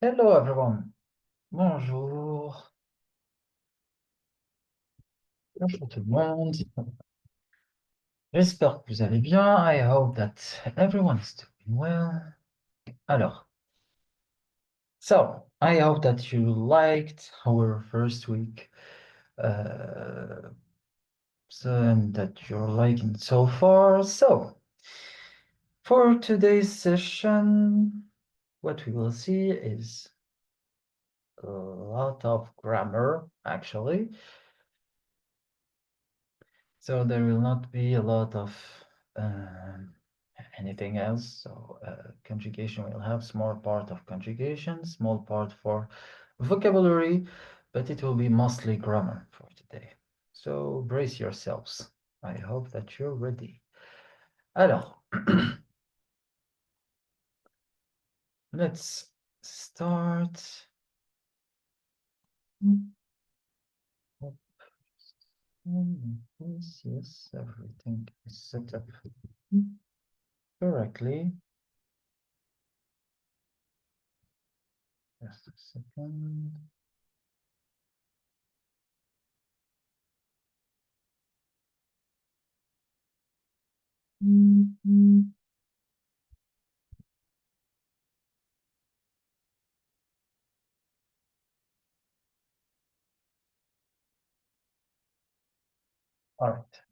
Hello everyone. Bonjour. Bonjour tout le monde. J'espère que vous allez bien. I hope that everyone is doing well. Alors, so I hope that you liked our first week. And that you're liking it so far. So, for today's session, what we will see is a lot of grammar, actually. So there will not be a lot of anything else. So conjugation will have small part of conjugation, small part for vocabulary, but it will be mostly grammar for today. So brace yourselves. I hope that you're ready. Alors, let's start. Yes, everything is set up correctly. Just a second. All right.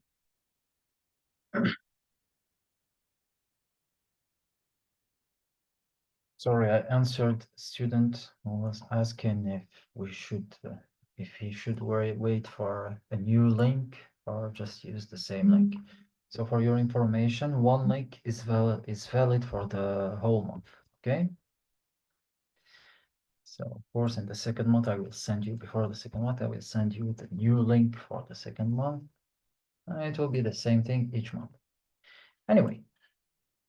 Sorry, I answered a student who was asking if he should wait for a new link or just use the same link. So for your information, one link is valid for the whole month. Okay. So of course, in the second month, I will send you before the second month. I will send you the new link for the second month. It will be the same thing each month. Anyway,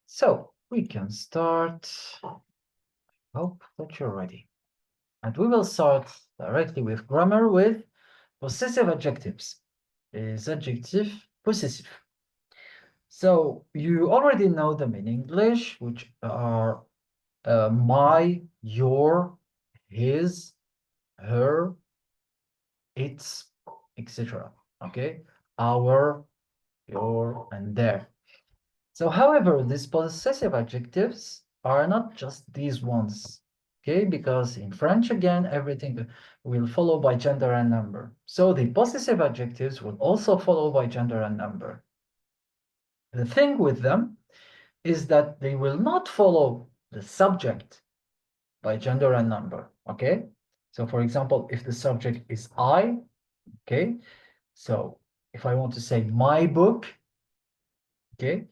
so we can start. Hope that you're ready. And we will start directly with grammar with possessive adjectives. Les adjectifs possessifs. So you already know them in English, which are my, your, his, her, its, etc. Okay? Our, your, and their. So, however, these possessive adjectives are not just these ones, okay? Because in French, again, everything will follow by gender and number. So the possessive adjectives will also follow by gender and number. The thing with them is that they will not follow the subject by gender and number, okay? So for example, if the subject is I, okay? So if I want to say my book, okay?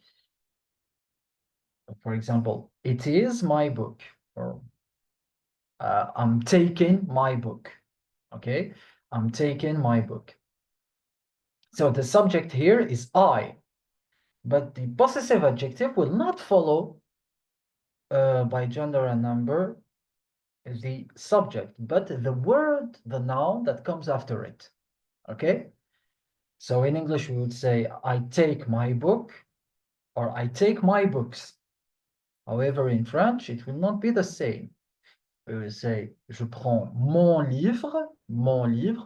For example, it is my book, or I'm taking my book, okay? I'm taking my book. So the subject here is I, but the possessive adjective will not follow by gender and number the subject, but the word, the noun that comes after it, okay? So in English, we would say, I take my book, or I take my books. However, in French, it will not be the same. We will say, je prends mon livre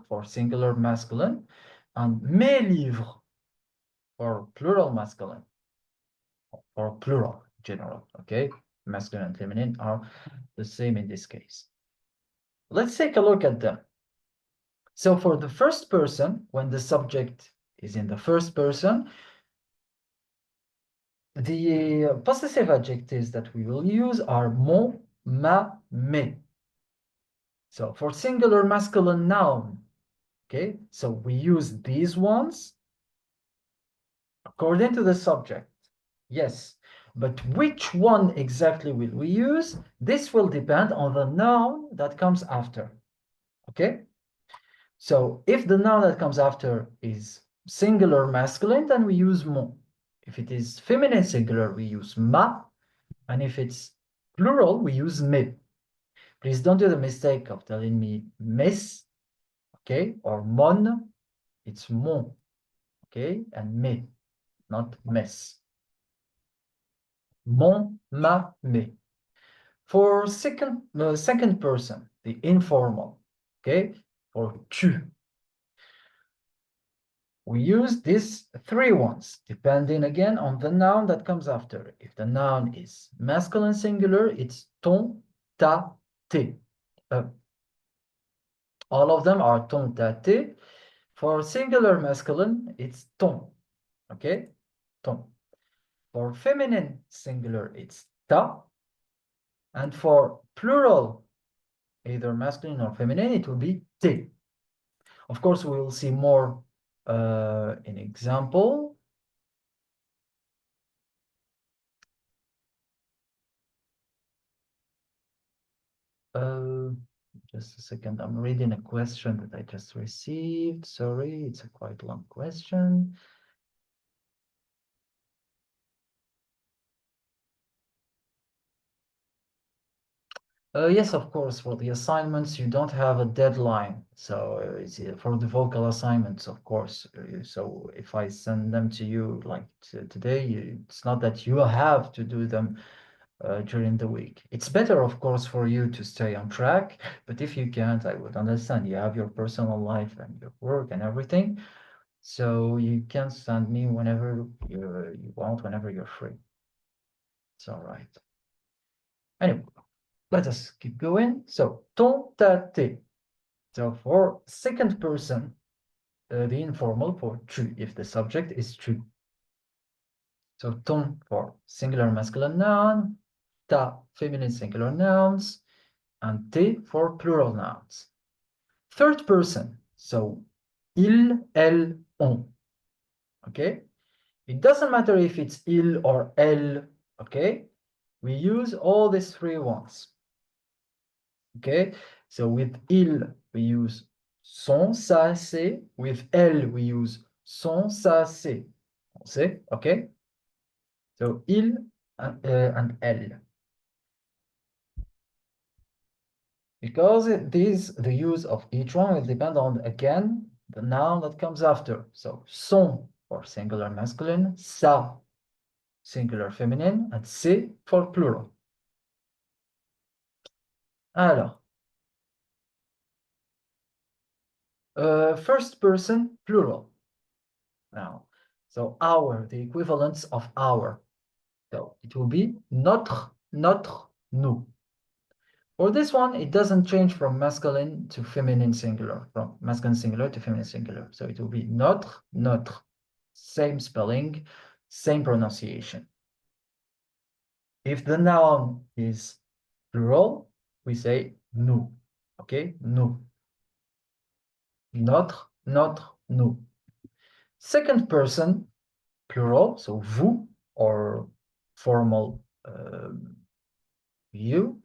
for singular masculine, and mes livres for plural masculine, or plural general, okay? Masculine and feminine are the same in this case. Let's take a look at them. So for the first person, when the subject is in the first person, the possessive adjectives that we will use are mon, ma, mes. So for singular masculine noun, okay, so we use these ones according to the subject. Yes, but which one exactly will we use? This will depend on the noun that comes after, okay? So if the noun that comes after is singular masculine, then we use mon. If it is feminine singular, we use ma. And if it's plural, we use me. Please don't do the mistake of telling me mes, okay, or mon. It's mon, okay, and me, not mes. Mon, ma, me. For second person, the informal, okay, for tu, we use these three ones, depending again on the noun that comes after. If the noun is masculine singular, it's ton, ta, te. All of them are ton, ta, te. For singular masculine, it's ton, okay, ton. For feminine singular, it's ta. And for plural, either masculine or feminine, it will be te. Of course, we will see more in example. Just a second, I'm reading a question that I just received. Sorry, it's a quite long question. Yes, of course, for the assignments, you don't have a deadline. So it's for the vocal assignments, of course. So if I send them to you like today, it's not that you have to do them during the week. It's better, of course, for you to stay on track, but if you can't, I would understand. You have your personal life and your work and everything, so you can send me whenever you want, whenever you're free. It's all right. Anyway, let us keep going. So, ton, ta, te. So for second person, the informal for tu, if the subject is tu. So ton for singular masculine noun, ta feminine singular nouns, and te for plural nouns. Third person, so il, elle, on. Okay? It doesn't matter if it's il or elle, okay? We use all these three ones. Okay? So with il, we use son, sa, ses. With elle, we use son, sa, ses. See? Okay? So il and elle. Because the use of each one will depend on, again, the noun that comes after. So son for singular masculine, sa singular feminine, and ses for plural. Alors, first person plural. Now, so our, the equivalence of our. So it will be notre, notre, nous. For this one, it doesn't change from masculine to feminine singular, from masculine singular to feminine singular. So it will be notre, notre. Same spelling, same pronunciation. If the noun is plural, we say nous. Okay, nous. Notre, notre, nous. Second person, plural, so vous, or formal you.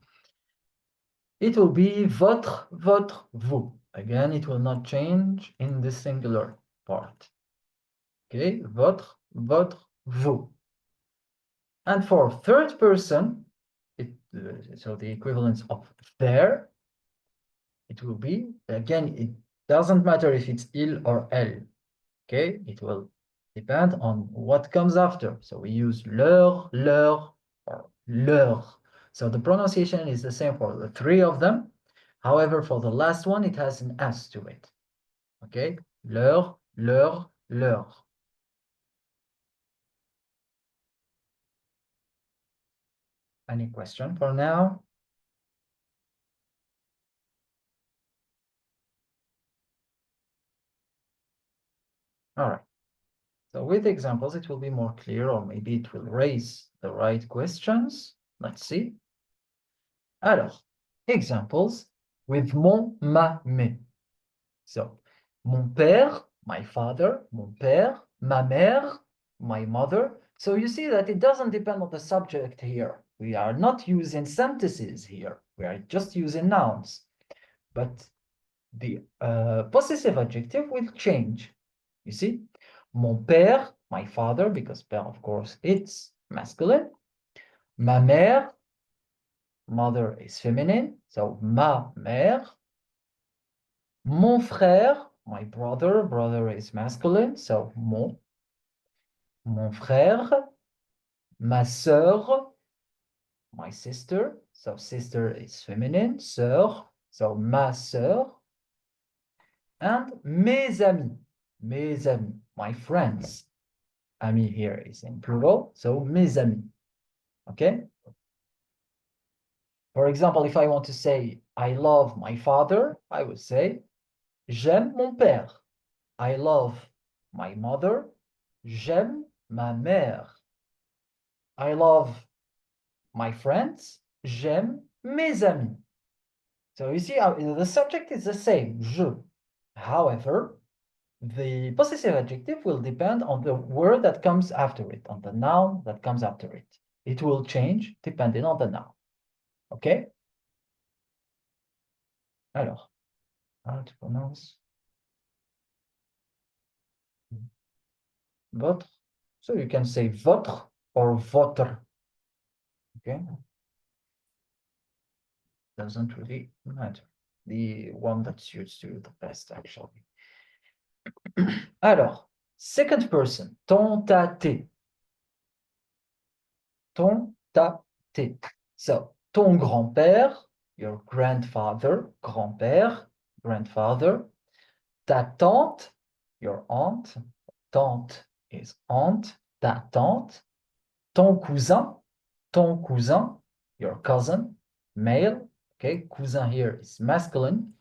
It will be votre, votre, vous. Again, it will not change in the singular part. Okay, votre, votre, vous. And for third person, so the equivalence of their, it will be, again, it doesn't matter if it's il or elle. Okay, it will depend on what comes after. So we use leur, leur, or leur. So the pronunciation is the same for the three of them. However, for the last one, it has an S to it. Okay, leur, leur, leur. Any question for now? All right. So with examples, it will be more clear, or maybe it will raise the right questions. Let's see. Alors, examples with mon, ma, mes. So, mon père, my father, mon père, ma mère, my mother. So you see that it doesn't depend on the subject here. We are not using sentences here. We are just using nouns. But the possessive adjective will change. You see, mon père, my father, because père, of course, it's masculine. Ma mère, mother is feminine, so ma mère. Mon frère, my brother, brother is masculine, so mon. Mon frère, ma sœur, my sister. So sister is feminine, sœur, so ma sœur. And mes amis, my friends. Amis here is in plural, so mes amis. Okay? For example, if I want to say I love my father, I would say j'aime mon père. I love my mother. J'aime ma mère. I love my friends. J'aime mes amis. So you see, the subject is the same, je. However, the possessive adjective will depend on the word that comes after it, on the noun that comes after it. It will change depending on the noun. Okay? Alors, how to pronounce votre? So you can say votre or votre. Okay? Doesn't really matter. The one that suits you the best, actually. Alors, second person, ton, ta, tes. Ton, ta, tes. So, ton grand-père, your grandfather, grand-père, grandfather. Ta tante, your aunt. Tante is aunt. Ta tante. Ton cousin, your cousin, male. Okay, cousin here is masculine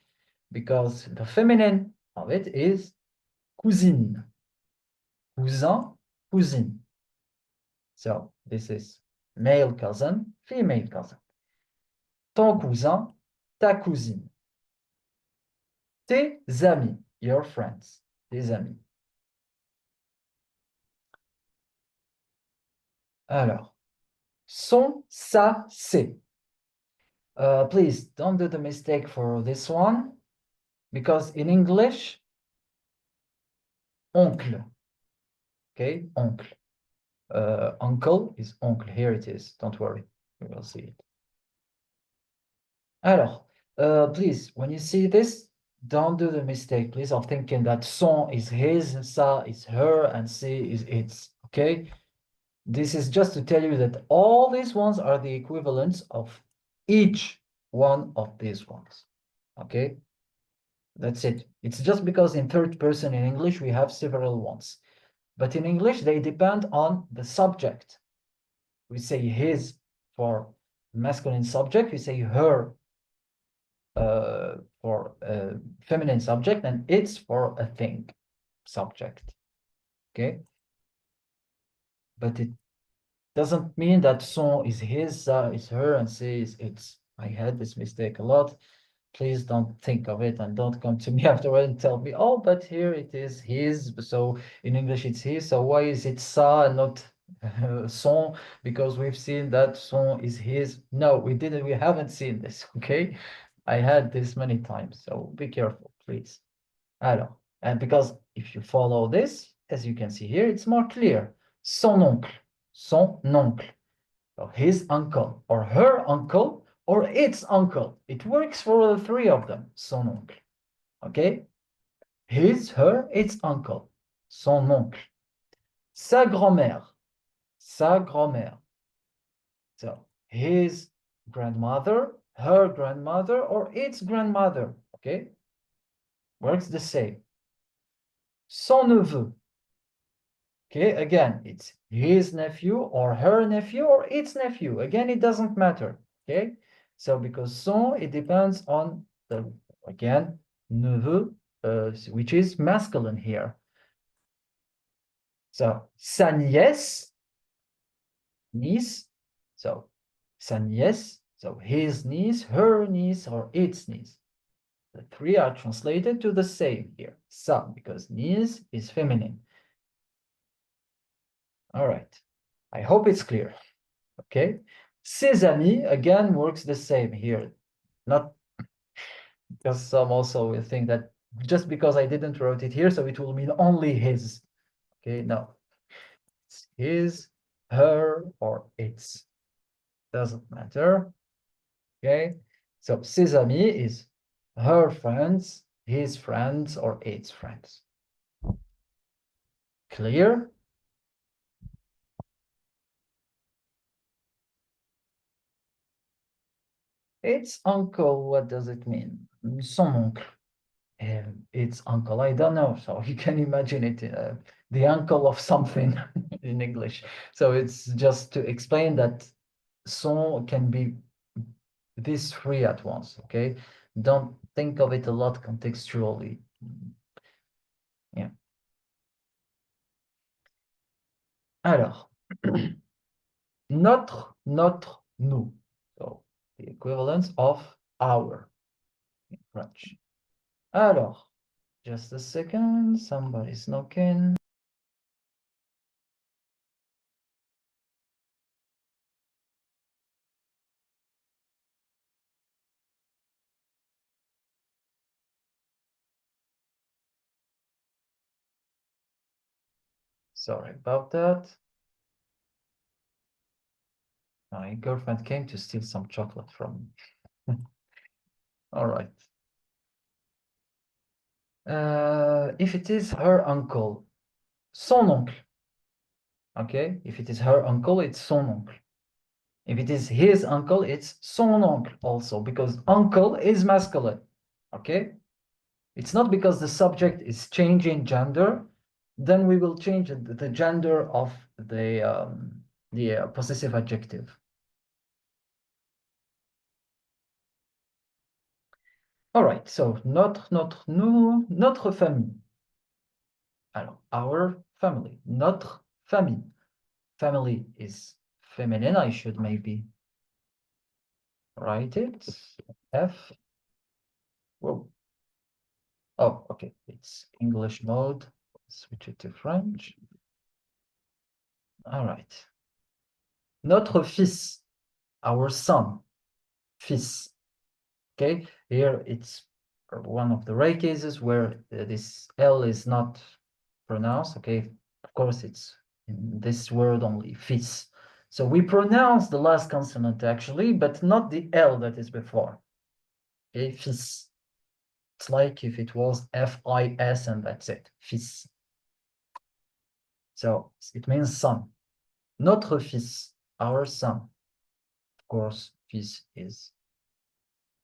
because the feminine of it is cousine. Cousin, cousine. So this is male cousin, female cousin. Ton cousin, ta cousine. Tes amis, your friends, tes amis. Alors, son, sa, c'est. Please don't do the mistake for this one because in English, oncle. Okay, oncle. Uncle is oncle. Here it is. Don't worry. You will see it. Alors, please, when you see this, don't do the mistake, please, of thinking that son is his, sa is her, and c'est is its. Okay? This is just to tell you that all these ones are the equivalents of each one of these ones. Okay? That's it. It's just because in third person in English, we have several ones. But in English, they depend on the subject. We say his for masculine subject, we say her for a feminine subject, and it's for a thing subject. Okay? But it doesn't mean that son is his, is her, and c'est is its. I had this mistake a lot. Please don't think of it and don't come to me afterward and tell me, oh, but here it is his. So in English it's his. So why is it sa and not son? Because we've seen that son is his. No, we didn't. We haven't seen this. Okay, I had this many times. So be careful, please. Alors, and because if you follow this, as you can see here, it's more clear. Son oncle, son oncle, or his uncle, or her uncle, or its uncle. It works for the three of them, son oncle. Okay? His, her, its uncle, son oncle. Sa grand-mère, sa grand-mère. So, his grandmother, her grandmother, or its grandmother. Okay? Works the same. Son neveu. Okay, again, it's his nephew or her nephew or its nephew. Again, it doesn't matter. Okay, so because son, it depends on the, again, neveu, which is masculine here. So sa nièce, niece, so sa nièce, so his niece, her niece, or its niece. The three are translated to the same here, sa, because niece is feminine. All right, I hope it's clear. Okay, ses amis again works the same here. Not because some also will think that just because I didn't wrote it here, so it will mean only his. Okay, no, it's his, her, or its. Doesn't matter. Okay, so ses amis is her friends, his friends, or its friends. Clear? It's uncle. What does it mean? Son oncle. It's uncle. I don't know. So you can imagine it, the uncle of something in English. So it's just to explain that son can be these three at once. Okay, don't think of it a lot contextually. Yeah. Alors, notre, nous. So the equivalence of our in French. Alors, just a second. Somebody's knocking. Sorry about that. My girlfriend came to steal some chocolate from me. All right. If it is her uncle, son oncle. Okay, if it is her uncle, it's son oncle. If it is his uncle, it's son oncle also, because uncle is masculine. Okay, it's not because the subject is changing gender, then we will change the gender of the possessive adjective. All right, so notre, nous, notre famille. Alors, our family, notre famille. Family is feminine. I should maybe write it. F. Whoa. Oh, okay. It's English mode. Switch it to French. All right. Notre fils, our son, fils. Okay. Here it's one of the rare cases where this L is not pronounced. Okay. Of course, it's in this word only, fils. So we pronounce the last consonant actually, but not the L that is before. Okay, fils. It's like if it was F-I-S and that's it, fils. So it means son. Notre fils, our son. Of course, fils is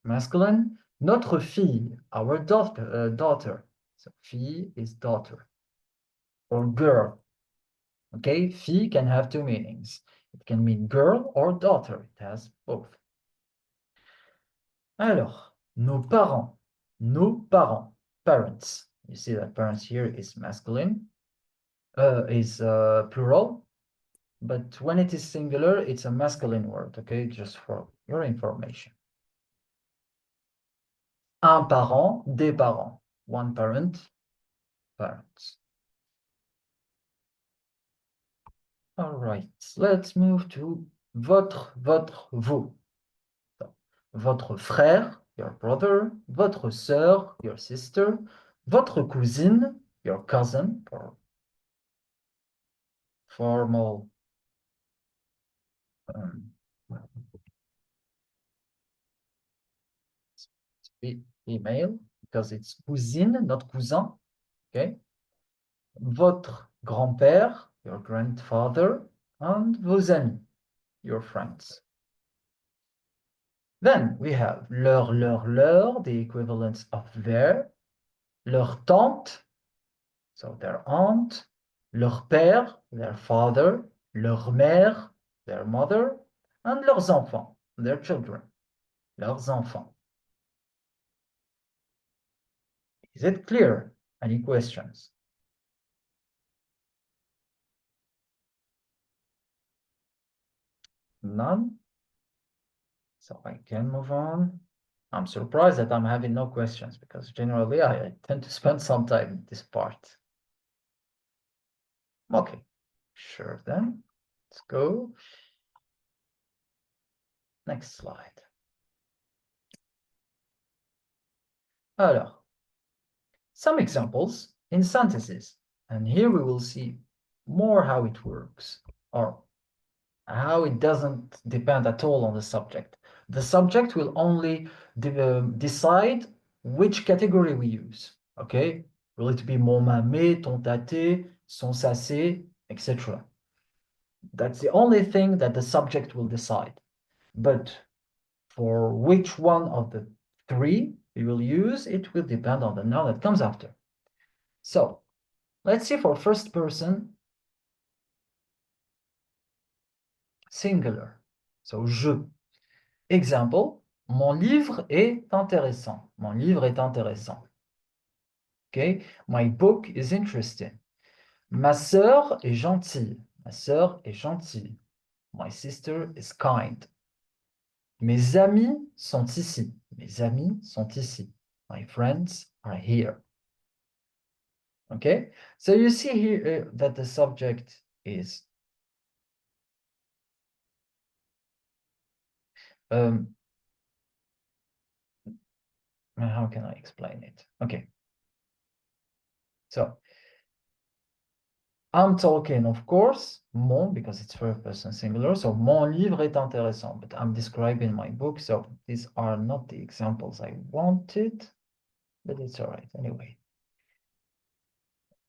masculine. Notre fille, our daughter. So fille is daughter or girl. Okay, fille can have two meanings. It can mean girl or daughter. It has both. Alors, nos parents, parents. You see that parents here is masculine, is plural, but when it is singular, it's a masculine word, okay, just for your information. Un parent, des parents, one parent, parents. All right, let's move to votre, vous. So, votre frère, your brother, votre sœur, your sister, votre cousine, your cousin, or formal female, because it's cousine, not cousin, okay? Votre grand-père, your grandfather, and vos amis, your friends. Then we have leur, the equivalence of their, leur tante, so their aunt, leur père, their father, leur mère, their mother, and leurs enfants, their children, leurs enfants. Is it clear? Any questions? None? So I can move on. I'm surprised that I'm having no questions because generally I tend to spend some time in this part. Okay, sure then. Let's go. Next slide. Alors, some examples in sentences. And here we will see more how it works or how it doesn't depend at all on the subject. The subject will only decide which category we use, okay? Will it be mon mamé, ton tâté, son sacé, etc. That's the only thing that the subject will decide. But for which one of the three you will use, it will depend on the noun that comes after. So let's see for first person singular. So je. Example, mon livre est intéressant. Mon livre est intéressant. Okay, my book is interesting. Ma sœur est gentille. Ma sœur est gentille. My sister is kind. Mes amis sont ici. Mes amis sont ici. My friends are here. Okay, so you see here that the subject is how can I explain it? Okay, so I'm talking, of course, mon, because it's first person singular, so mon livre est intéressant, but I'm describing my book, so these are not the examples I wanted, but it's all right anyway.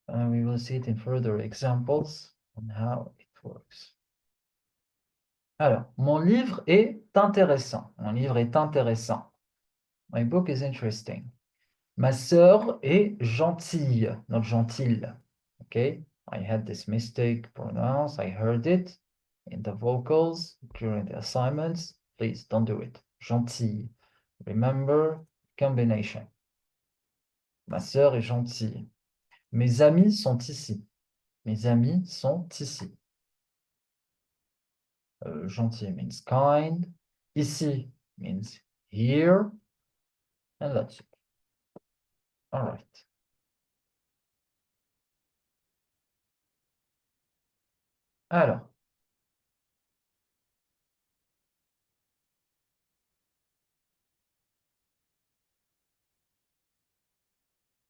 We will see it in further examples on how it works. Alors, mon livre est intéressant. Mon livre est intéressant. My book is interesting. Ma sœur est gentille, not gentille. Okay, I had this mistake pronounced. I heard it in the vocals during the assignments. Please don't do it. Gentille. Remember, combination. Ma sœur est gentille. Mes amis sont ici. Mes amis sont ici. Gentil means kind. Ici means here. And that's it. All right. Alors,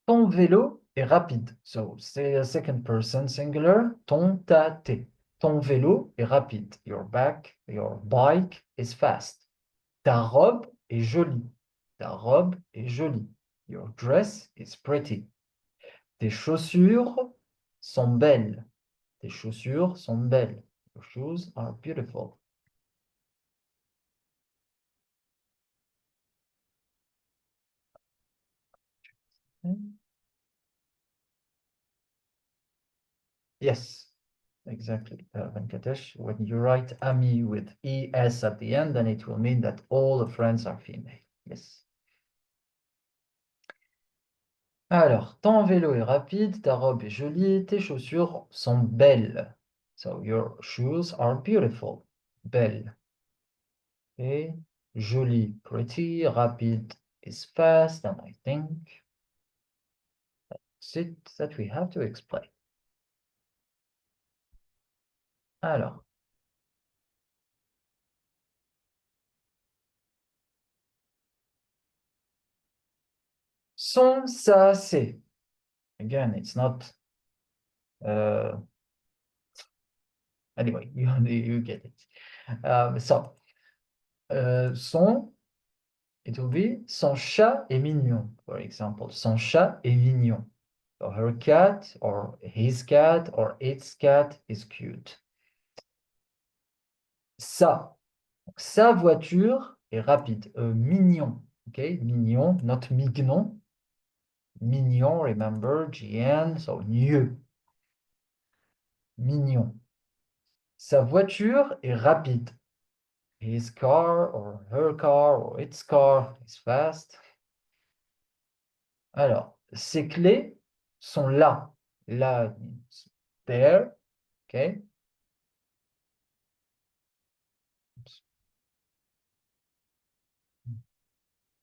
ton vélo est rapide. So, say a second person singular. Ton, ta, tes. Ton vélo est rapide. Your bike is fast. Ta robe est jolie. Ta robe est jolie. Your dress is pretty. Tes chaussures sont belles. Tes chaussures sont belles. Your shoes are beautiful. Yes, exactly, Venkatesh. When you write ami with es at the end, then it will mean that all the friends are female. Yes. Alors, ton vélo est rapide, ta robe est jolie, tes chaussures sont belles. So your shoes are beautiful. Belle. Okay. Jolie, pretty, rapide is fast, and I think that's it that we have to explain. Alors, son, ça, c'est. Again, it's not anyway, you get it. So, son, it will be son chat est mignon, for example. Son chat est mignon. So her cat or his cat or its cat is cute. Sa voiture est rapide. Mignon, okay? Mignon, not mignon. Mignon, remember, GN, so mieux. Mignon. Sa voiture est rapide. His car or her car or its car is fast. Alors, ces clés sont là. Là means there. Okay.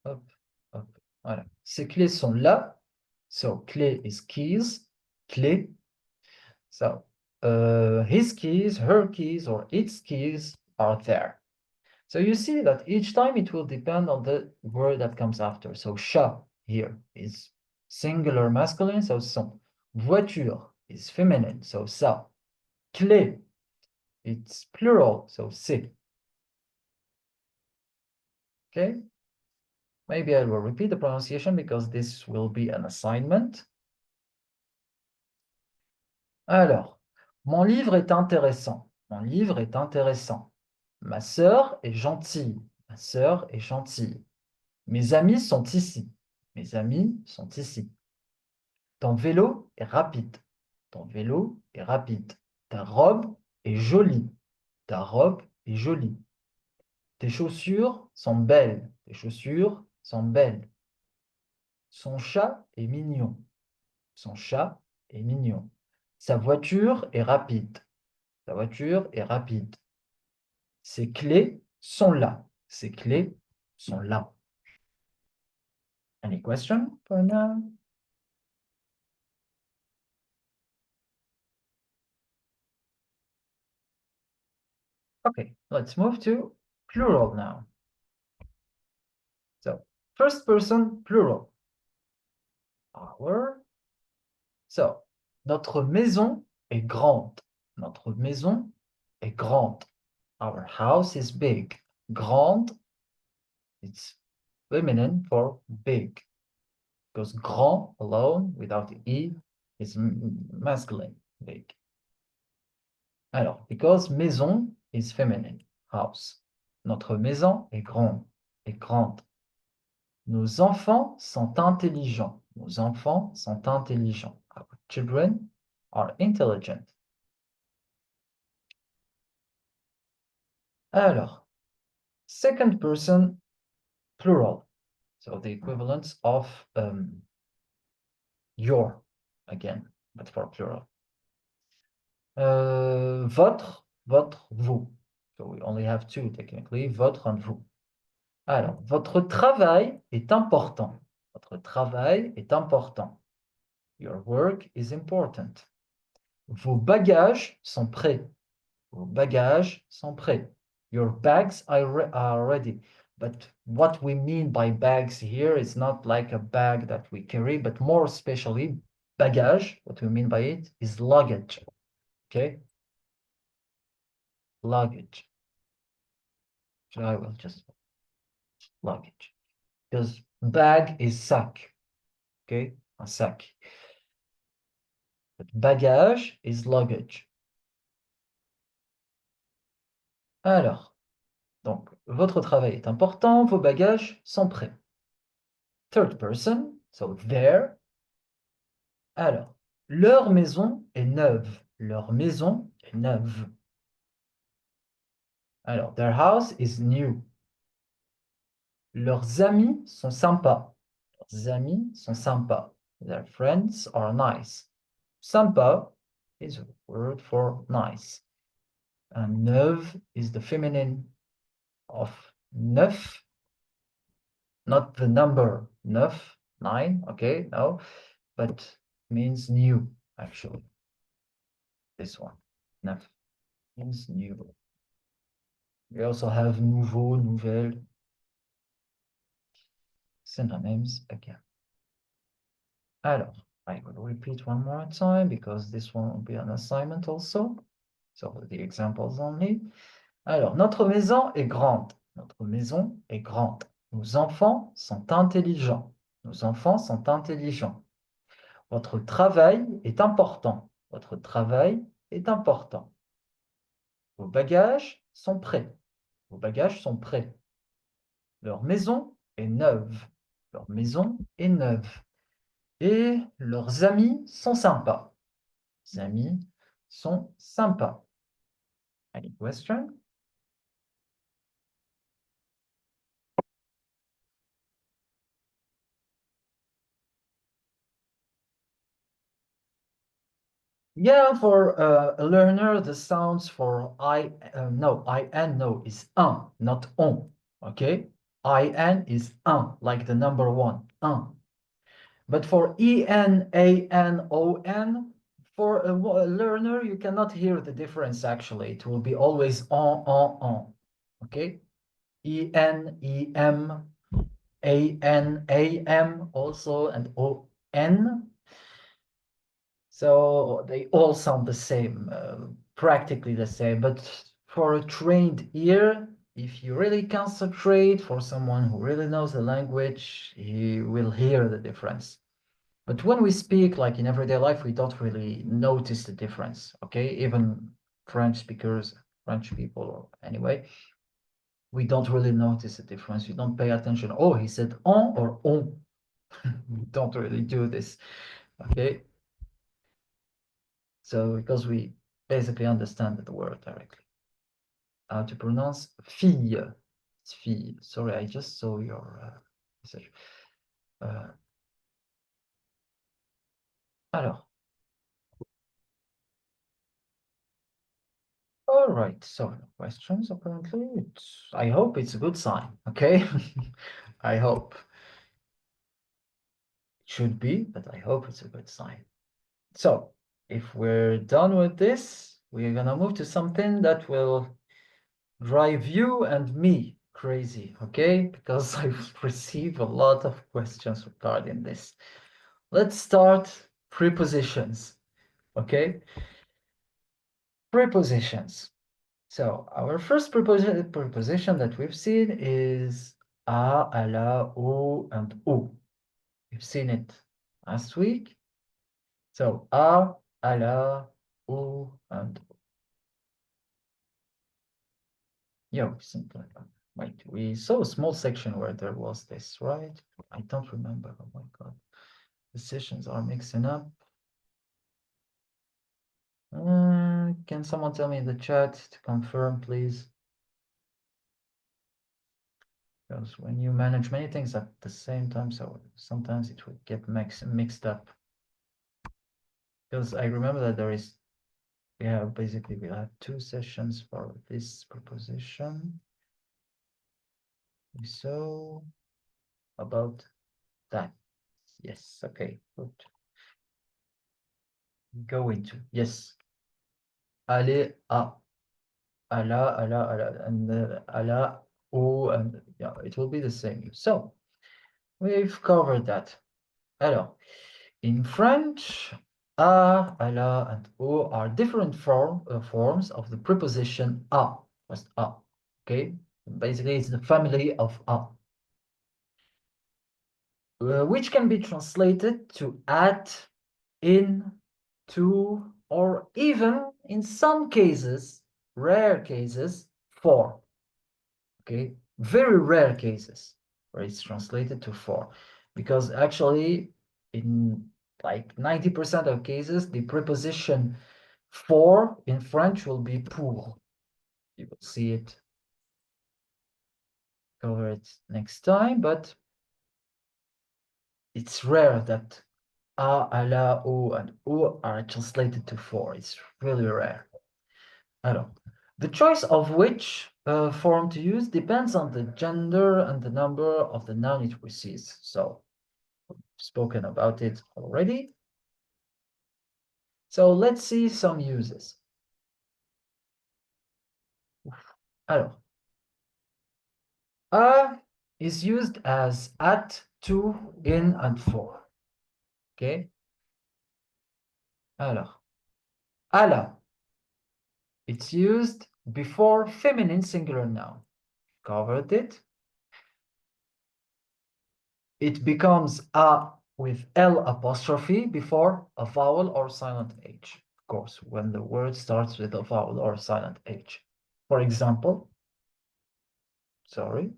Hop, hop. Voilà. Ces clés sont là. So, clé is keys. Clé. So, his keys, her keys, or its keys are there. So you see that each time it will depend on the word that comes after. So chat here is singular masculine, so son. Voiture is feminine, so ça. Clé, it's plural, so c'est. Okay? Maybe I will repeat the pronunciation because this will be an assignment. Alors, mon livre est intéressant. Mon livre est intéressant. Ma sœur est gentille. Ma Ma sœur est gentille. Mes amis sont ici. Mes amis sont ici. Ton vélo est rapide. Ton vélo est rapide. Ta robe est jolie. Ta robe est jolie. Tes chaussures sont belles. Tes chaussures sont belles. Son chat est mignon. Son chat est mignon. Sa voiture est rapide. Sa voiture est rapide. Ses clés sont là. Ses clés sont là. Any question for now? Okay, let's move to plural now. So, first person plural. Our. So, notre maison est grande. Notre maison est grande. Our house is big. Grande, it's feminine for big. Because grand alone, without the E, is masculine, big. Alors, because maison is feminine, house. Notre maison est grande, est grande. Nos enfants sont intelligents. Nos enfants sont intelligents. Our children are intelligent. Alors, second person plural. So the equivalence of your, again, but for plural. Votre, vous. So we only have two technically, votre and vous. Alors, votre travail est important. Votre travail est important. Your work is important. Vos bagages sont prêts. Vos bagages sont prêts. Your bags are ready. But what we mean by bags here is not like a bag that we carry, but more especially bagage. What we mean by it is luggage. Okay? Luggage. So I will just luggage. Because bag is sac. Okay? Un sac. But bagage is luggage. Alors, donc, votre travail est important, vos bagages sont prêts. Third person, so there. Alors, leur maison est neuve. Leur maison est neuve. Alors, their house is new. Leurs amis sont sympas. Leurs amis sont sympas. Their friends are nice. Sympa is a word for nice. And neuve is the feminine of neuf, not the number neuf, 9, okay, no, but means new, actually. This one, neuf, means new. We also have nouveau, nouvelle, synonyms again. Alors, I will repeat one more time because this one will be an assignment also. So the examples only. Alors, notre maison est grande. Notre maison est grande. Nos enfants sont intelligents. Nos enfants sont intelligents. Votre travail est important. Votre travail est important. Vos bagages sont prêts. Vos bagages sont prêts. Leur maison est neuve. Leur maison est neuve. Et leurs amis sont sympas. Les amis sont sympas. Any question? Yeah, for a learner, the sounds for I-N, is un, not on, okay? I-N is un, like the number one, un. But for E-N-A-N-O-N, for a learner, you cannot hear the difference, actually. It will be always on, okay? E-N, E-M, A-N, A-M also, and O-N. So they all sound the same, practically the same. But for a trained ear, if you really concentrate, for someone who really knows the language, he will hear the difference. But when we speak, like in everyday life, we don't really notice the difference, okay? Even French speakers, French people, anyway, we don't really notice the difference. We don't pay attention. Oh, he said on or on. We don't really do this. Okay. So because we basically understand the word directly. How to pronounce fille. It's fille. Sorry, I just saw your message. Alors. All right, so no questions apparently. I hope it's a good sign, okay? I hope. It should be, but I hope it's a good sign. So if we're done with this, we're gonna move to something that will drive you and me crazy, okay? Because I've received a lot of questions regarding this. Let's start prepositions, okay? Prepositions. So our first preposition that we've seen is a, la, o, and u. We've seen it last week. So a, la, o, and yeah, simple. Wait, we saw a small section where there was this, right? I don't remember. Oh my God. The sessions are mixing up. Can someone tell me in the chat to confirm, please? Because when you manage many things at the same time, so sometimes it will get mixed up. Because I remember that we have two sessions for this preposition. We saw about that. Yes, okay, good. Go into, yes. Aller, à, alla, and alla, o, and yeah, it will be the same. So, we've covered that. Alors, in French, a, la, and o are different forms of the preposition a, just a, okay? Basically, it's the family of a, which can be translated to at, in, to, or even, in some cases, rare cases, for, okay? Very rare cases where it's translated to for, because actually, in like 90% of cases, the preposition for in French will be pour. You will see it, cover it next time, but it's rare that a, la, o, and u are translated to for. It's really rare. Alors, the choice of which form to use depends on the gender and the number of the noun it receives. So, spoken about it already. So let's see some uses. Alors, a is used as at, to, in, and for. Okay. Alors, alla, it's used before feminine singular noun. Covered it. It becomes a with L apostrophe before a vowel or silent H. Of course, when the word starts with a vowel or silent H. For example, sorry,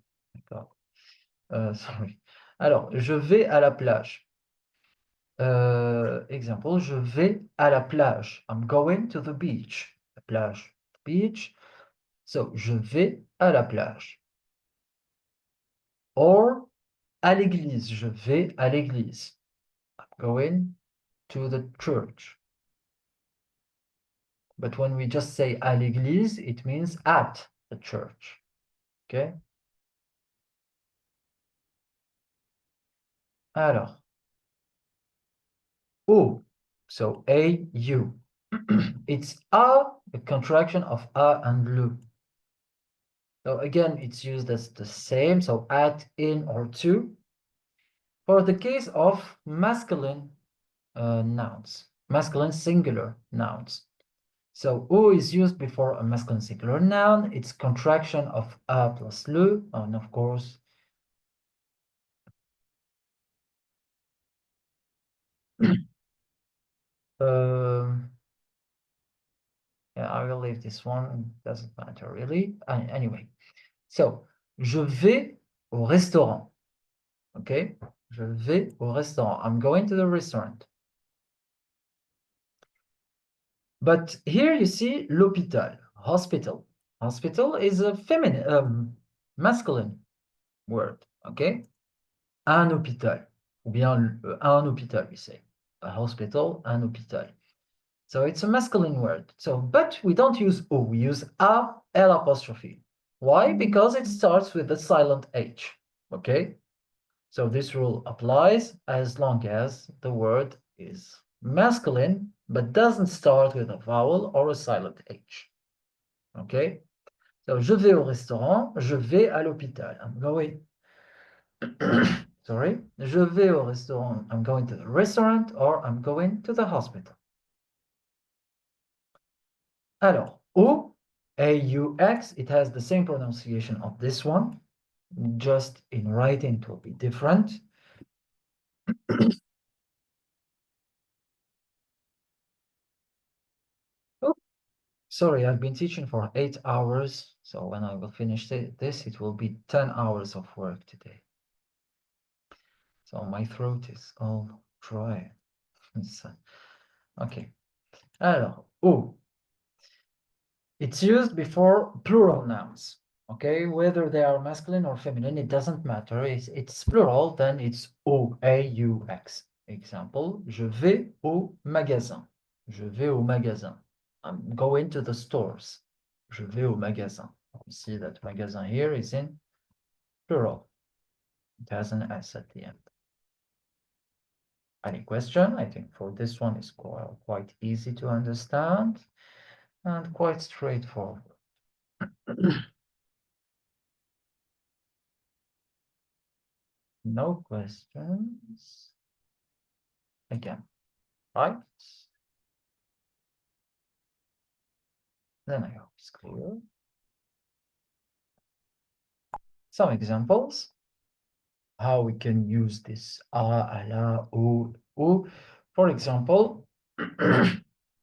sorry. Alors, je vais à la plage. Example, je vais à la plage. I'm going to the beach. La plage, beach. So, je vais à la plage. Or, à l'église. Je vais à l'église. I'm going to the church. But when we just say à l'église, it means at the church. Okay? Alors, O. So, A-U. It's a contraction of a and lu. So again, it's used as the same, so at, in, or to. For the case of masculine nouns, masculine singular nouns. So o is used before a masculine singular noun. It's contraction of a plus le, and of course, yeah, I will leave this one. It doesn't matter really. Anyway, So, je vais au restaurant. Okay? Je vais au restaurant. I'm going to the restaurant. But here you see l'hôpital, hospital. Hospital is a feminine, masculine word, okay? Un hôpital, ou bien un hôpital, we say. A hospital, un hôpital. So it's a masculine word. So, but we don't use O, we use a, L apostrophe. Why? Because it starts with a silent H, okay? So this rule applies as long as the word is masculine, but doesn't start with a vowel or a silent H. Okay? So, je vais au restaurant, je vais à l'hôpital. I'm going, sorry, je vais au restaurant. I'm going to the restaurant or I'm going to the hospital. Alors, O, A-U-X, it has the same pronunciation of this one. Just in writing, it will be different. Oh, sorry, I've been teaching for 8 hours. So when I will finish this, it will be 10 hours of work today. So my throat is all dry. Okay. Alors, O. It's used before plural nouns. Okay, whether they are masculine or feminine, it doesn't matter. It's plural, then it's O, A-U-X. Example, je vais au magasin. Je vais au magasin. I'm going to the stores. Je vais au magasin. You see that magasin here is in plural. It has an S at the end. Any question? I think for this one is quite easy to understand and quite straightforward. No questions. Again, right? Then I hope it's clear. Some examples, how we can use this a, la, ou. For example,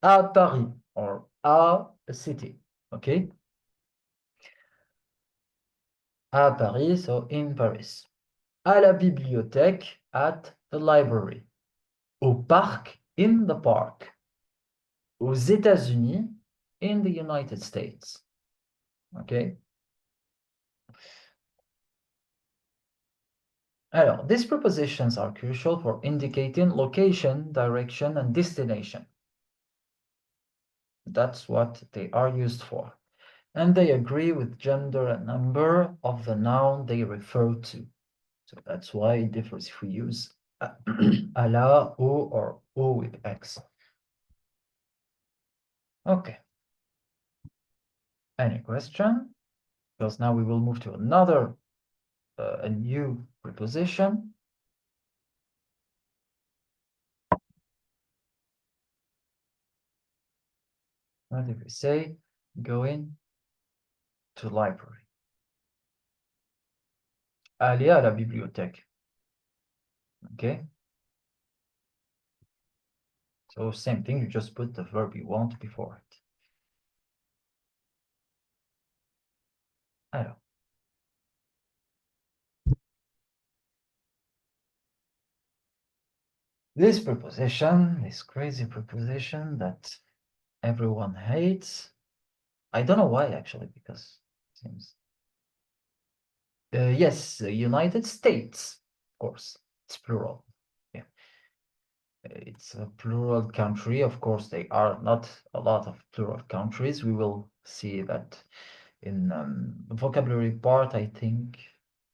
à Paris or à city, okay? À Paris, so in Paris. À la bibliothèque, at the library. Au parc, in the park. Aux États-Unis, in the United States. Okay? Alors, these prepositions are crucial for indicating location, direction, and destination. That's what they are used for. And they agree with gender and number of the noun they refer to. So that's why it differs if we use à la, au, or au with X. Okay. Any question? Because now we will move to another, a new preposition. What if we say going to library? Aller à la bibliothèque. Okay. So same thing, you just put the verb you want before it. Alors. This preposition, this crazy preposition that everyone hates. I don't know why actually, because it seems. Yes, United States, of course, it's plural. Yeah. It's a plural country. Of course, they are not a lot of plural countries. We will see that in the vocabulary part, I think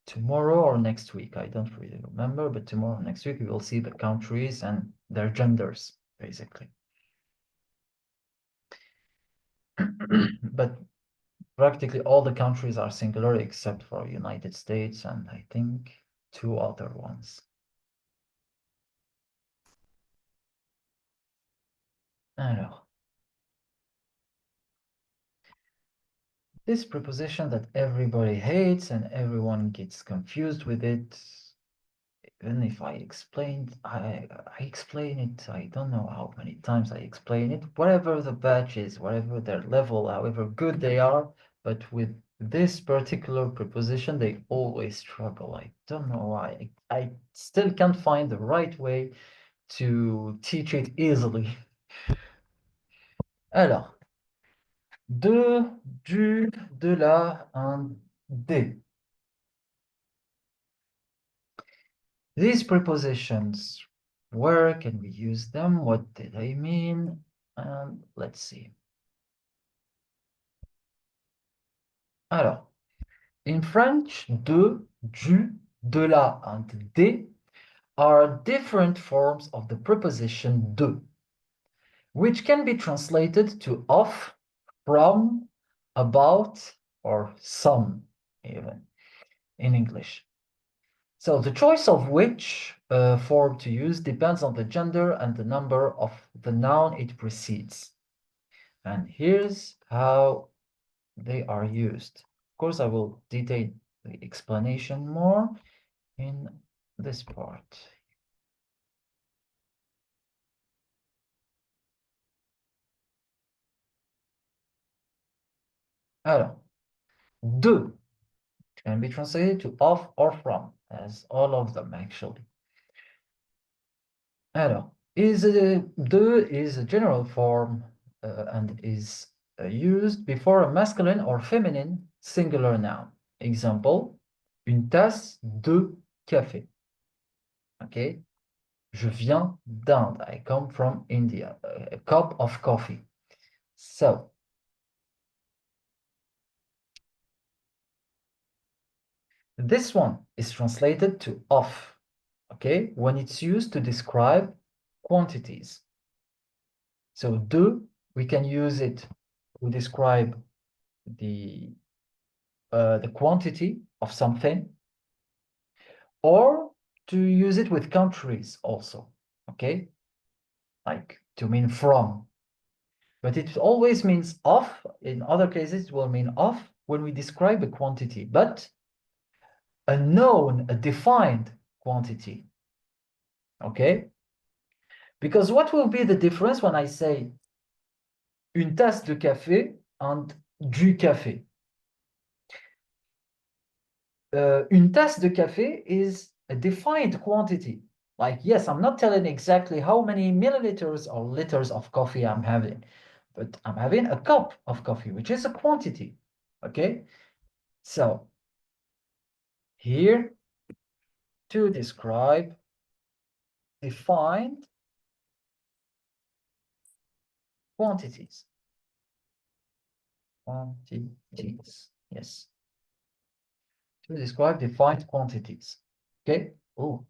tomorrow or next week. I don't really remember, but tomorrow, next week, we will see the countries and their genders, basically. But practically all the countries are singular except for United States and I think 2 other ones. Alors, this preposition that everybody hates and everyone gets confused with it. Even if I explained, I explain it, I don't know how many times I explain it, whatever the batch is, whatever their level, however good they are, but with this particular preposition, they always struggle. I don't know why. I still can't find the right way to teach it easily. Alors, de, du, de la, and des. These prepositions, where can we use them? What did I mean? Let's see. Alors, in French, de, du, de la, and des are different forms of the preposition de, which can be translated to of, from, about, or some, even in English. So the choice of which form to use depends on the gender and the number of the noun it precedes. And here's how they are used. Of course, I will detail the explanation more in this part. Alors, de can be translated to of or from, as all of them actually. Alors, de is a general form and is used before a masculine or feminine singular noun. Example, une tasse de café. Okay, je viens d'Inde. I come from India. A cup of coffee. So, this one is translated to of, okay, when it's used to describe quantities. So, de, we can use it to describe the quantity of something, or to use it with countries also, okay? Like to mean from. But it always means of. In other cases, it will mean of when we describe a quantity, but a known, a defined quantity, okay? Because what will be the difference when I say une tasse de café and du café? Une tasse de café is a defined quantity. Like, yes, I'm not telling exactly how many milliliters or liters of coffee I'm having, but I'm having a cup of coffee, which is a quantity, okay? So here, to describe defined quantities. Quantities, yes. To describe defined quantities, okay? Oh,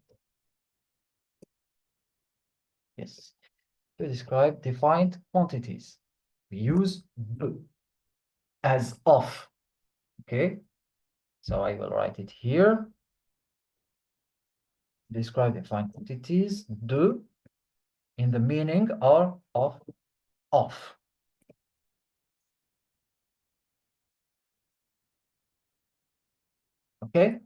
yes. To describe defined quantities, we use de as of, okay? So I will write it here. Describe defined quantities, de, in the meaning are of. Okay?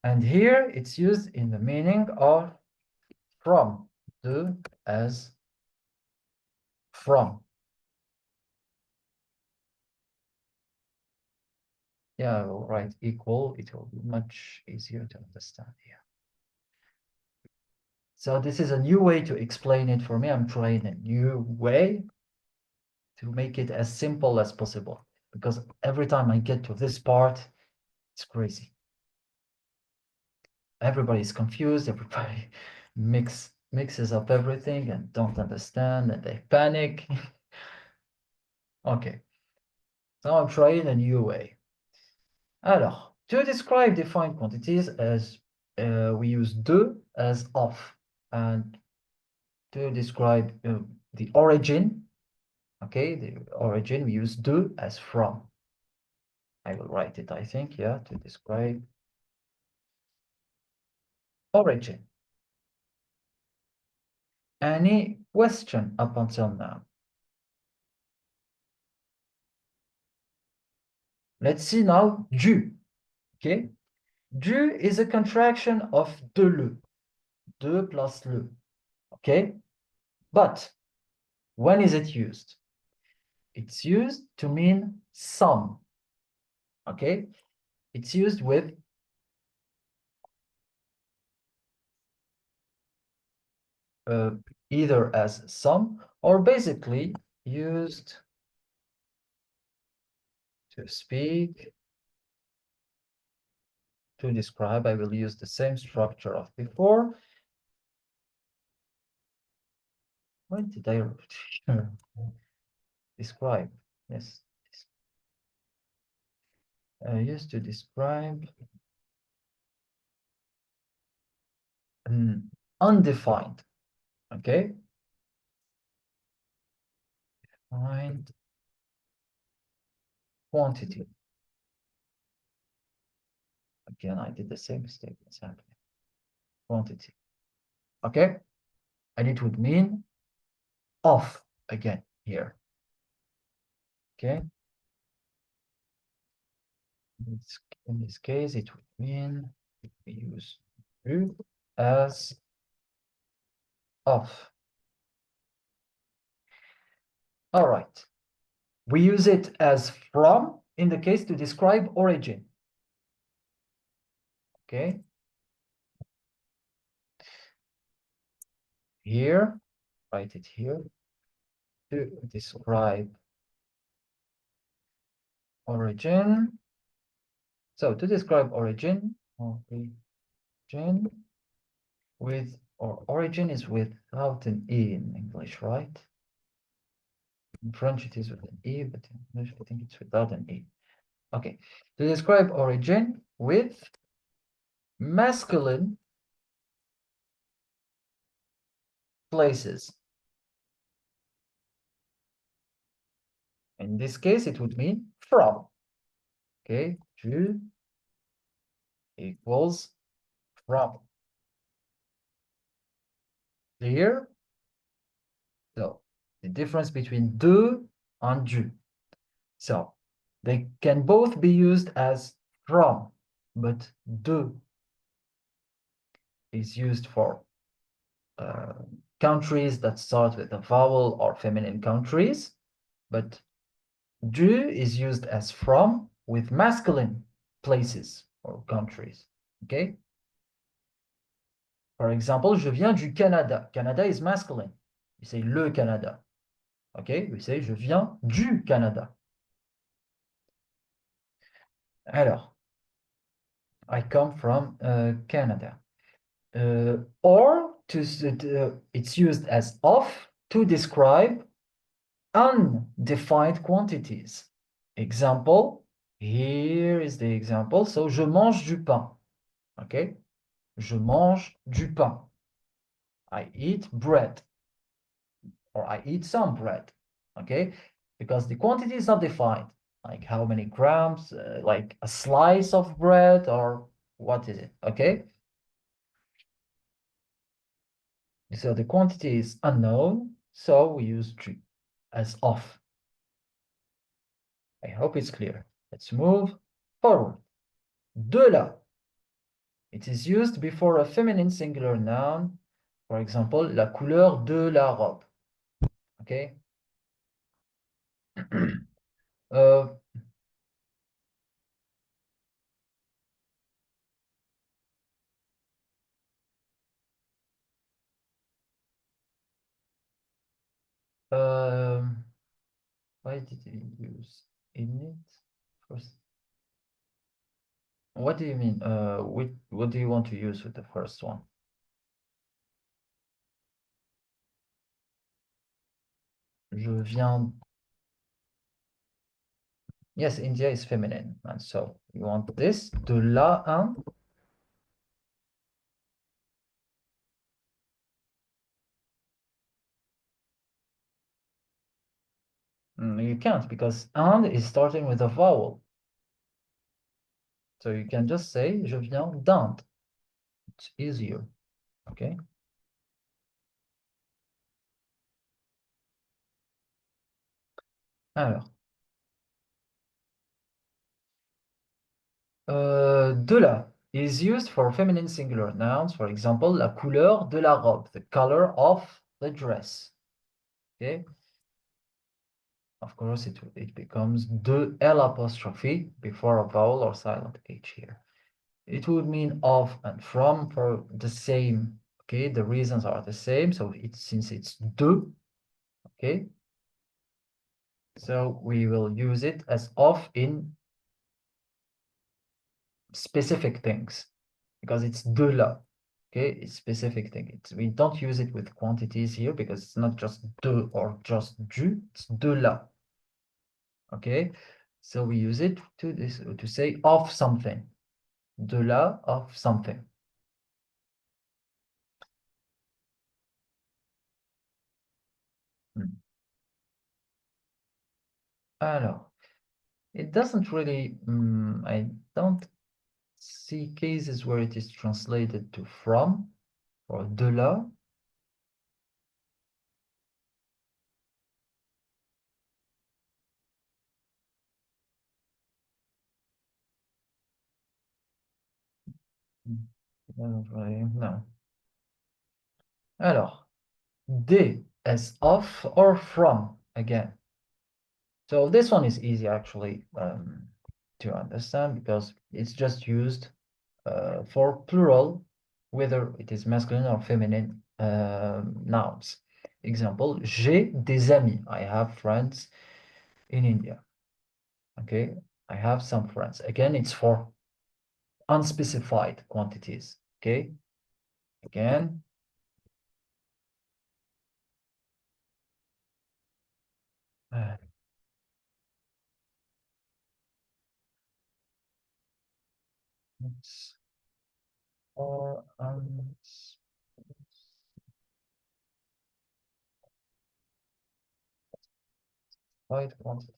And here it's used in the meaning of from, de as from. Yeah, I will write equal. It will be much easier to understand here. So this is a new way to explain it for me. I'm trying a new way to make it as simple as possible, because every time I get to this part, it's crazy. Everybody's confused. Everybody mixes up everything and don't understand, and they panic. Okay, so I'm trying a new way. Alors, to describe defined quantities, as we use de as of, and to describe the origin, okay, the origin, we use de as from. I will write it, I think, yeah, to describe origin. Any question up until now? Let's see now du, okay? Du is a contraction of de le, de plus le, okay? But when is it used? It's used to mean some. Okay, it's used with either as some or basically used to speak, to describe. I will use the same structure of before. When did I describe? Yes, used to describe undefined. Okay, find quantity. Again, I did the same mistake. What's happening? Quantity. Okay, and it would mean off again here. Okay, in this case, it would mean if we use u as off. All right. We use it as from in the case to describe origin. Okay. Here, write it here, to describe origin. So to describe origin with, or origin is without an E in English, right? In French it is with an E, but in English I think it's without an E. Okay, to describe origin with masculine places. In this case, it would mean from. Okay, du equals from. Clear? So the difference between de and du. So they can both be used as from, but de is used for countries that start with a vowel or feminine countries, but du is used as from with masculine places or countries. Okay? For example, je viens du Canada. Canada is masculine. You say le Canada. Okay? We say je viens du Canada. Alors, I come from Canada. Or it's used as of to describe undefined quantities. Example, here is the example. So, je mange du pain. Okay? Je mange du pain. I eat bread. Or I eat some bread. Okay? Because the quantity is not defined. Like how many grams, like a slice of bread, or what is it? Okay? So the quantity is unknown, so we use du as of. I hope it's clear. Let's move forward. De la. It is used before a feminine singular noun. For example, la couleur de la robe. Okay. uh, why did you use in it first? What do you mean? What do you want to use with the first one? Je viens. Yes, India is feminine, and so you want this de la un. You can't because and is starting with a vowel. So you can just say je viens d'Inde. It's easier. Okay. Alors. De la is used for feminine singular nouns. For example, la couleur de la robe, the color of the dress. Okay. of course, it becomes de L apostrophe before a vowel or silent H here. It would mean of and from for the same, okay? The reasons are the same, so since it's de, okay? So we will use it as of in specific things because it's de la, okay? It's specific thing. We don't use it with quantities here because it's not just de or just du, it's de la, okay? So we use it to say of something, de la of something. Hmm. Alors, it doesn't really, I don't see cases where it is translated to from or de la. It doesn't really, no. Alors, de as of or from again. So this one is easy actually to understand because it's just used for plural, whether it is masculine or feminine nouns. Example, j'ai des amis. I have friends in India. Okay, I have some friends. Again, it's for unspecified quantities. Okay, again, uh, it's for unspecified quantities.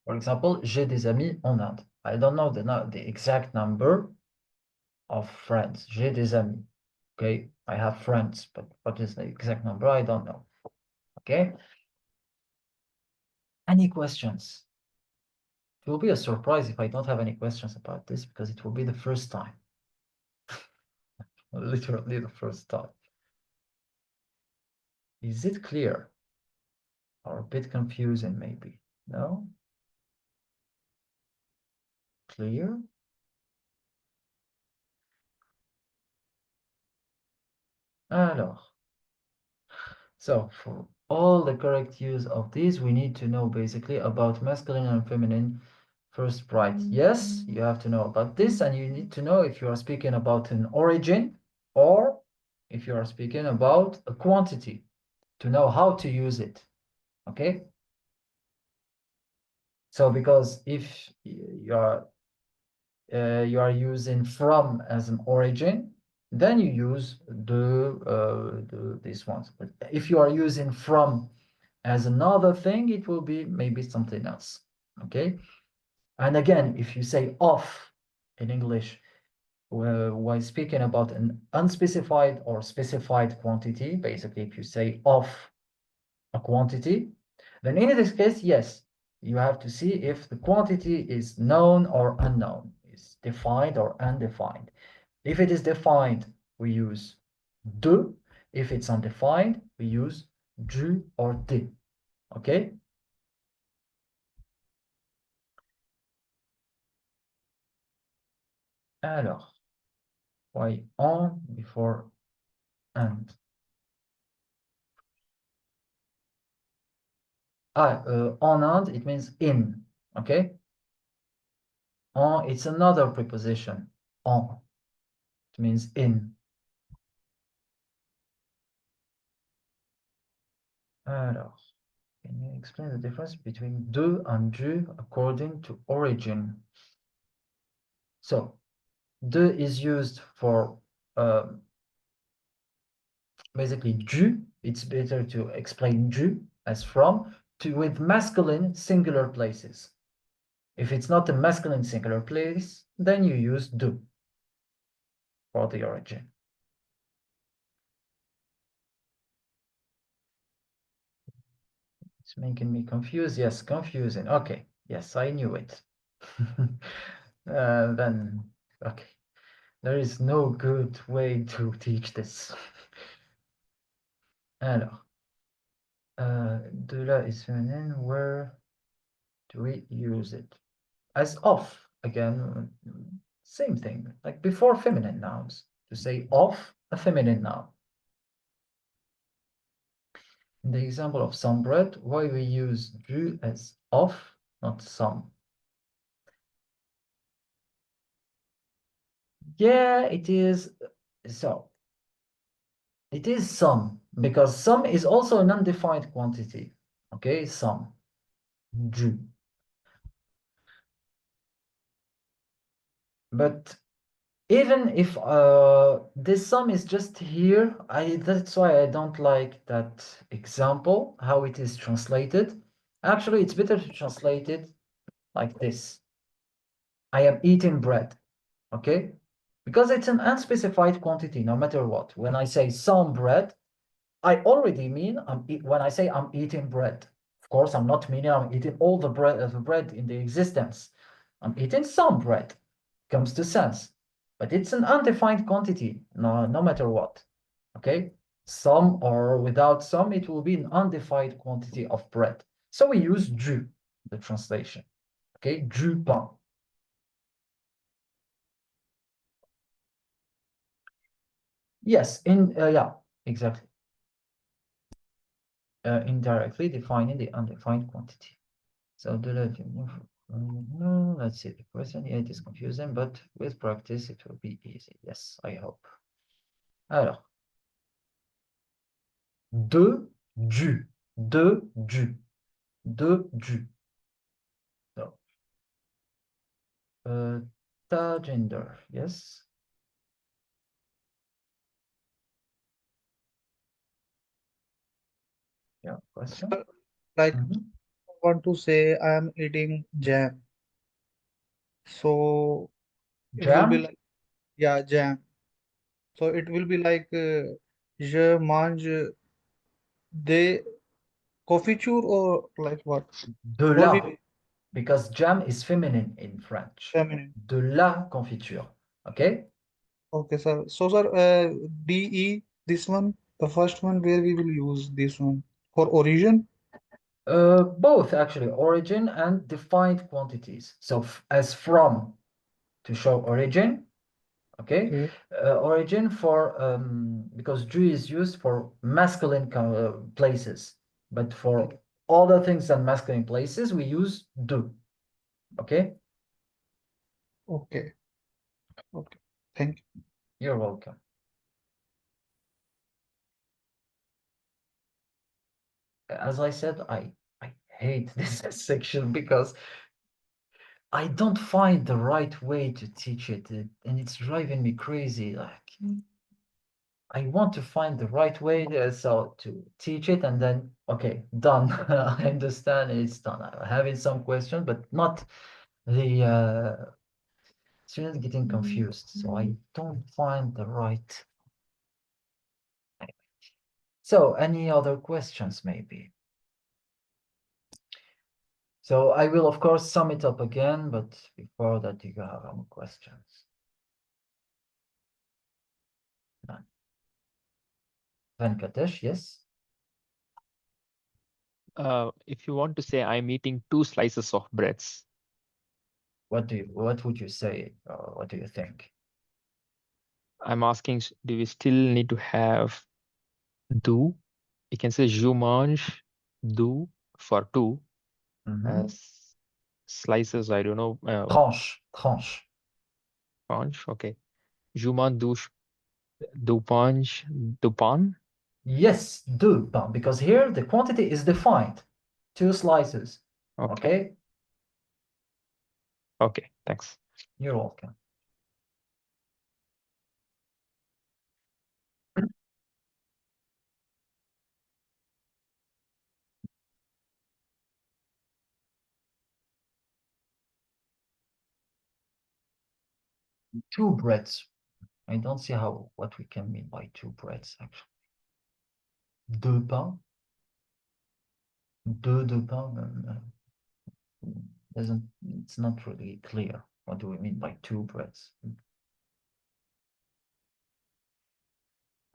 For example, j'ai des amis en Inde. I don't know the exact number of friends. J'ai des amis. Okay, I have friends, but what is the exact number? I don't know. Okay. Any questions? It will be a surprise if I don't have any questions about this because it will be the first time. Literally the first time. Is it clear? Or a bit confusing maybe? No? Clear? Alors, so for all the correct use of these, we need to know basically about masculine and feminine first right. Yes, you have to know about this, and you need to know if you are speaking about an origin or if you are speaking about a quantity to know how to use it. Okay? So because if you are using from as an origin, then you use these ones. But if you are using from as another thing, it will be maybe something else. Okay. And again, if you say off in English, while speaking about an unspecified or specified quantity, basically, if you say of a quantity, then in this case, yes, you have to see if the quantity is known or unknown, is defined or undefined. If it is defined, we use de. If it's undefined, we use du or de. Okay? Alors, why on before and? En and, it means in. Okay? En, it's another preposition. En, it means in. Alors, can you explain the difference between de and du according to origin? So, de is used for basically du. It's better to explain du as from with masculine singular places. If it's not a masculine singular place, then you use de for the origin. It's making me confused. Yes, confusing. Okay. Yes, I knew it. Then, okay. There is no good way to teach this. Alors, de là is feminine. Where do we use it? As of, again, same thing, like before feminine nouns. To say of, a feminine noun. In the example of some bread, why we use du as of, not some? Yeah, it is. So it is some, because some is also an undefined quantity. Okay, some. Du. But even if this sum is just here, that's why I don't like that example, how it is translated. Actually, it's better to translate it like this. I am eating bread, okay? Because it's an unspecified quantity, no matter what. When I say some bread, I already mean when I say I'm eating bread. Of course, I'm not meaning I'm eating all the bread in the existence. I'm eating some bread. Comes to sense. But it's an undefined quantity, no matter what. Okay? Some or without some, it will be an undefined quantity of bread. So we use du, the translation. Okay? Du pain. Yes, yeah, exactly. Indirectly defining the undefined quantity. So let's see the question. Yeah, it is confusing, but with practice it will be easy. Yes, I hope. Alors, de, du, de, du, de, du. So, ta gender, yes. Yeah, question. Sir, like Mhm. I want to say I am eating jam. So it will be Jam, like, yeah, jam. So it will be like je mange de confiture or like what? de Or la, we because jam is feminine in French. feminine. De la confiture, okay? Okay, sir. So, sir, DE, this one, the first one where we will use this one for origin. Both actually, origin and defined quantities. So as from to show origin, okay? Okay. Origin for, because du is used for masculine places, but for other things than masculine places, we use do, okay? Okay. Okay. Thank you. You're welcome. As I said, I hate this section because I don't find the right way to teach it, and it's driving me crazy. Like, I want to find the right way so to teach it, and then okay, done. I understand it's done. I'm having some questions, but not the students getting confused. So I don't find the right. So any other questions, maybe? So I will, of course, sum it up again, but before that, do you have any questions? None. Venkatesh, yes? If you want to say I'm eating 2 slices of breads, What would you say? What do you think? I'm asking, do we still need to have do? You can say je mange do for two Mhm. as slices. I don't know. Tranche, tranche. Punch. Okay. Je mange do punch do pan. Yes, deux pains, because here the quantity is defined. 2 slices. Okay. Okay? Okay. Thanks. You're welcome. Two breads. I don't see what we can mean by two breads, actually. Deux pains? Deux pains? Doesn't, it's not really clear. What do we mean by two breads?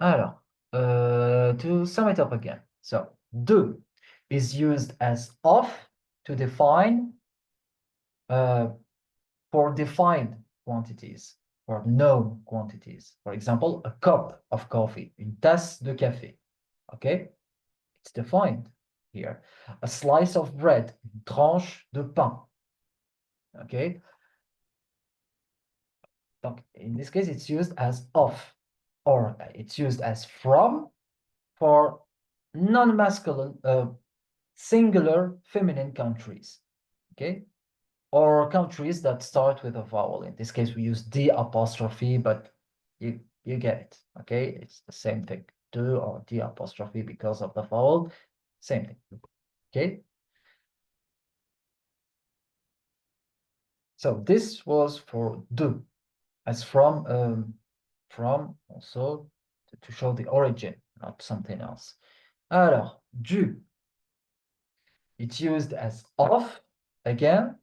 Alors, to sum it up again. So, de is used as of to define for defined quantities, for known quantities. For example, a cup of coffee, une tasse de café. Okay, it's defined here. A slice of bread, une tranche de pain. Okay, donc, in this case, it's used as of, or it's used as from for non-masculine, singular feminine countries. Okay, or countries that start with a vowel. In this case, we use the apostrophe, but you get it. Okay, it's the same thing. De or the apostrophe because of the vowel, same thing. Okay. So this was for de, as from also to show the origin, not something else. Alors, du, it's used as of, again,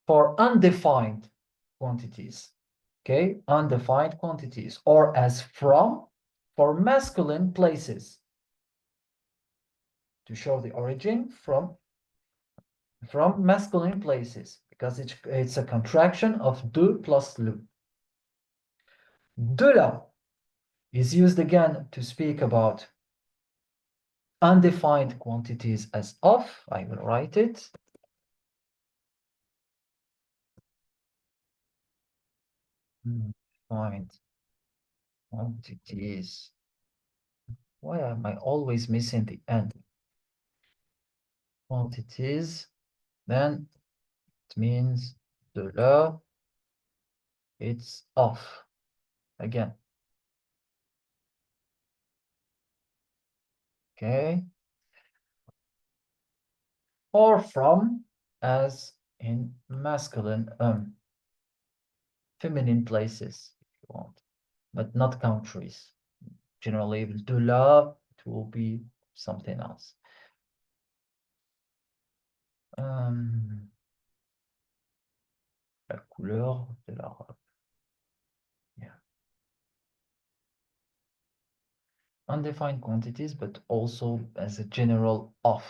for undefined quantities. Okay, undefined quantities, or as from for masculine places, to show the origin from masculine places, because it's a contraction of de plus le. De là is used again to speak about undefined quantities as of. I will write it. Undefined quantities. Why am I always missing the end? Quantities, then it means de là, it's off again. Okay. Or from, as in masculine, feminine places, if you want, but not countries. Generally, de là, it will be something else. La couleur de la robe. Yeah. Undefined quantities, but also as a general of.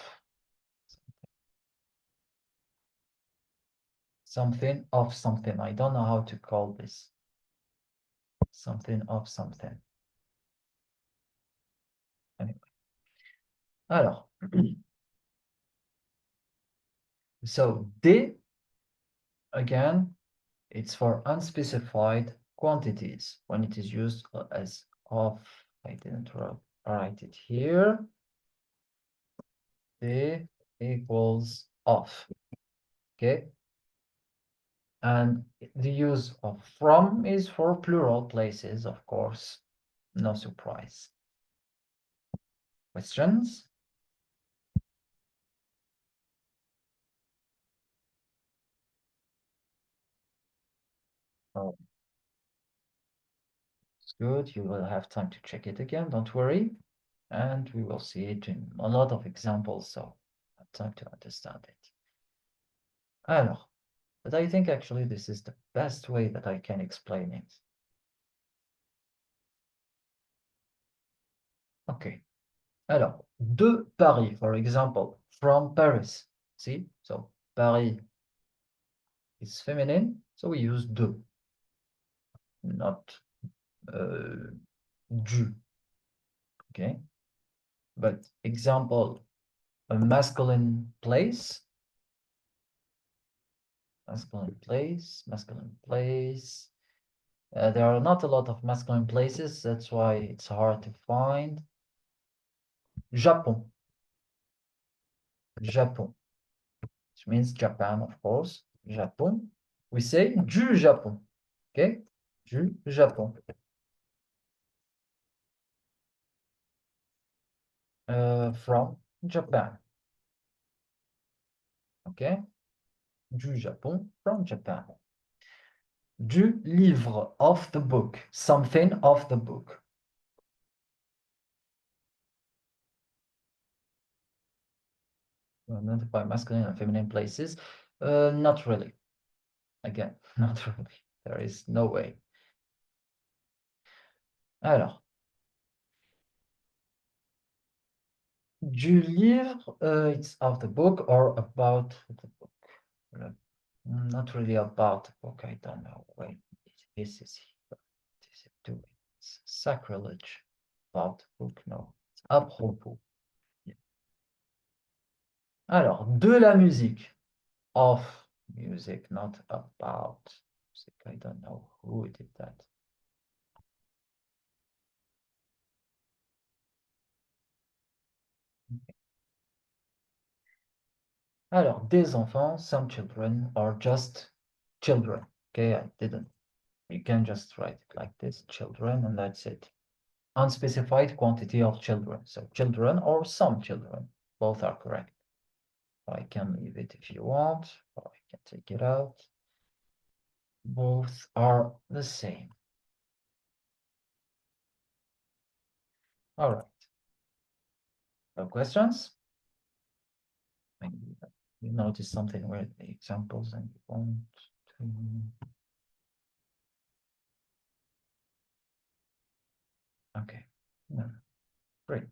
Something of something. I don't know how to call this. Something of something. Anyway. Alors. So, D, again, it's for unspecified quantities when it is used as of. I didn't write it here. D equals of. Okay. And the use of from is for plural places, of course. No surprise. Questions? Oh, it's good. You will have time to check it again. Don't worry. And we will see it in a lot of examples, so I have time to understand it. Alors, but I think actually this is the best way that I can explain it. Okay. Alors, de Paris, for example, from Paris. See? So Paris is feminine, so we use de, not du. Okay. But example, a masculine place. Masculine place, masculine place. There are not a lot of masculine places, that's why it's hard to find. Japon. Japon, which means Japan, of course. Japon. We say du Japon. Okay? Du Japon. From Japan. Okay? Du Japon, from Japan. Du livre, of the book. Something of the book. Identify masculine and feminine places. Not really. Again, not really. There is no way. Alors, Du livre, it's of the book or about the book. Not really about the book, I don't know. Wait, this is here. This is doing. It's sacrilege. About the book, no. It's à propos. Yeah. Alors, de la musique. Of music, not about music. I don't know who did that. Okay. Alors, des enfants, some children are just children. Okay, I didn't. You can just write it like this, children, and that's it. Unspecified quantity of children. So children or some children, both are correct. I can leave it if you want, or I can take it out. Both are the same. All right. No questions? Maybe you notice something with the examples and you want to. Okay, no. Great.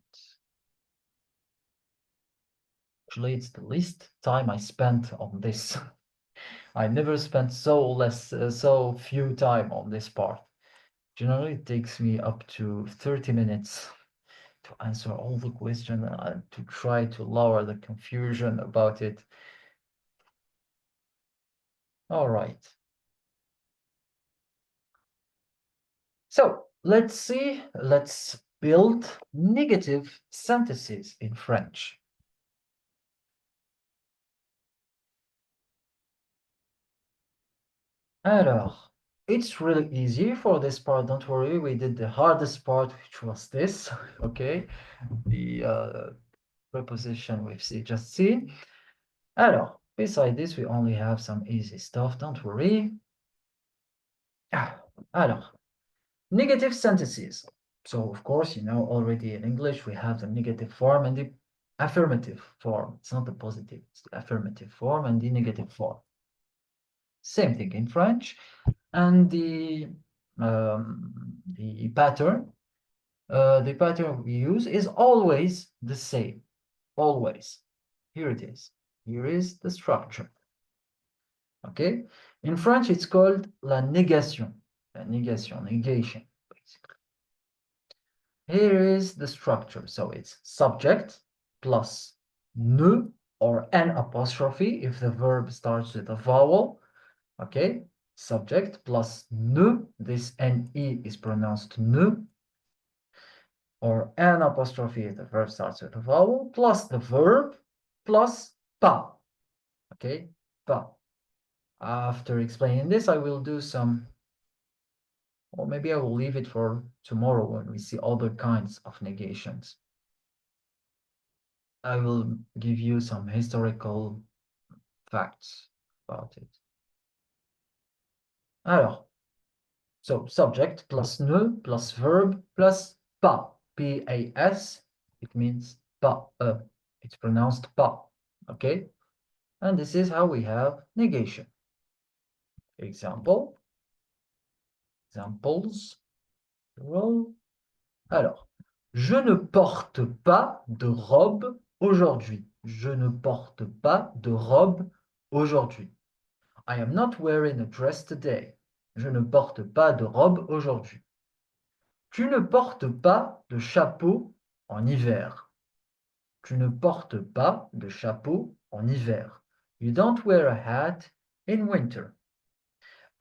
Actually, it's the least time I spent on this. I never spent so few time on this part. Generally, it takes me up to 30 minutes to answer all the questions and to try to lower the confusion about it. All right. So let's build negative sentences in French. Alors, it's really easy for this part, don't worry, we did the hardest part, which was this, okay? The preposition we've just seen. Alors, beside this, we only have some easy stuff, don't worry. Alors, negative sentences. So, of course, you know already in English, we have the negative form and the affirmative form. It's not the positive, it's the affirmative form and the negative form. Same thing in French. And the pattern we use is always the same. Always. Here it is. Here is the structure. Okay. In French, it's called la négation. La négation, negation, basically. Here is the structure. So it's subject plus ne or an apostrophe if the verb starts with a vowel. Okay. Subject plus ne. This ne is pronounced ne. Or an apostrophe if the verb starts with a vowel, plus the verb, plus pas. Okay, pas. After explaining this, I will do some, or maybe I will leave it for tomorrow when we see other kinds of negations. I will give you some historical facts about it. Alors, so subject plus ne plus verb plus pas. P-A-S, it means pas. It's pronounced pas. Okay? And this is how we have negation. Example. Examples. Alors, je ne porte pas de robe aujourd'hui. Je ne porte pas de robe aujourd'hui. I am not wearing a dress today. Je ne porte pas de robe aujourd'hui. Tu ne portes pas de chapeau en hiver. Tu ne portes pas de chapeau en hiver. You don't wear a hat in winter.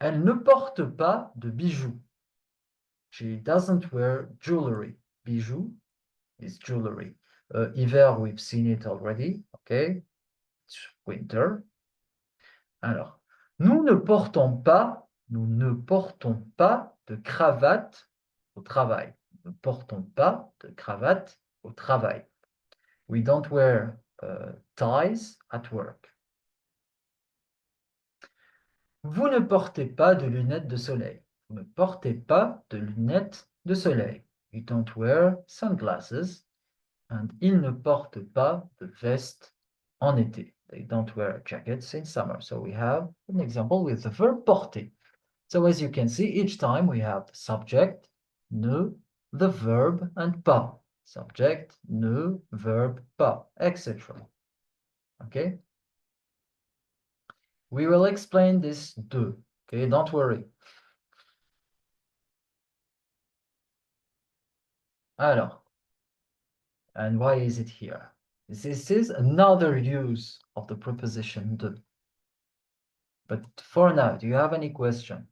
Elle ne porte pas de bijoux. She doesn't wear jewelry. Bijoux is jewelry. Hiver, we've seen it already. Okay, it's winter. Alors, nous ne portons pas de cravate au travail. Nous ne portons pas de cravate au travail. We don't wear ties at work. Vous ne portez pas de lunettes de soleil. Vous ne portez pas de lunettes de soleil. You don't wear sunglasses. And ils ne portent pas de veste en été. They don't wear jackets in summer. So we have an example with the verb porter. So as you can see, each time we have the subject, ne, the verb, and pas. Subject, ne, verb, pas, etc. Okay? We will explain this de. Okay, don't worry. Alors, and why is it here? This is another use of the preposition de. But for now, do you have any question?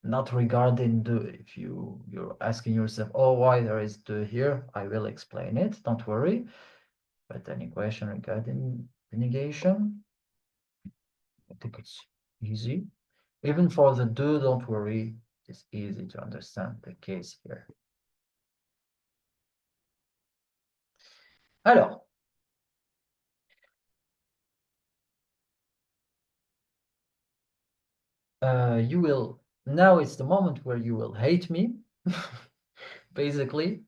Not regarding de. If you're asking yourself, oh, why there is de here, I will explain it. Don't worry. But any question regarding the negation? I think it's easy. Even for the de, don't worry. It's easy to understand the case here. Alors, you will, now it's the moment where you will hate me, basically.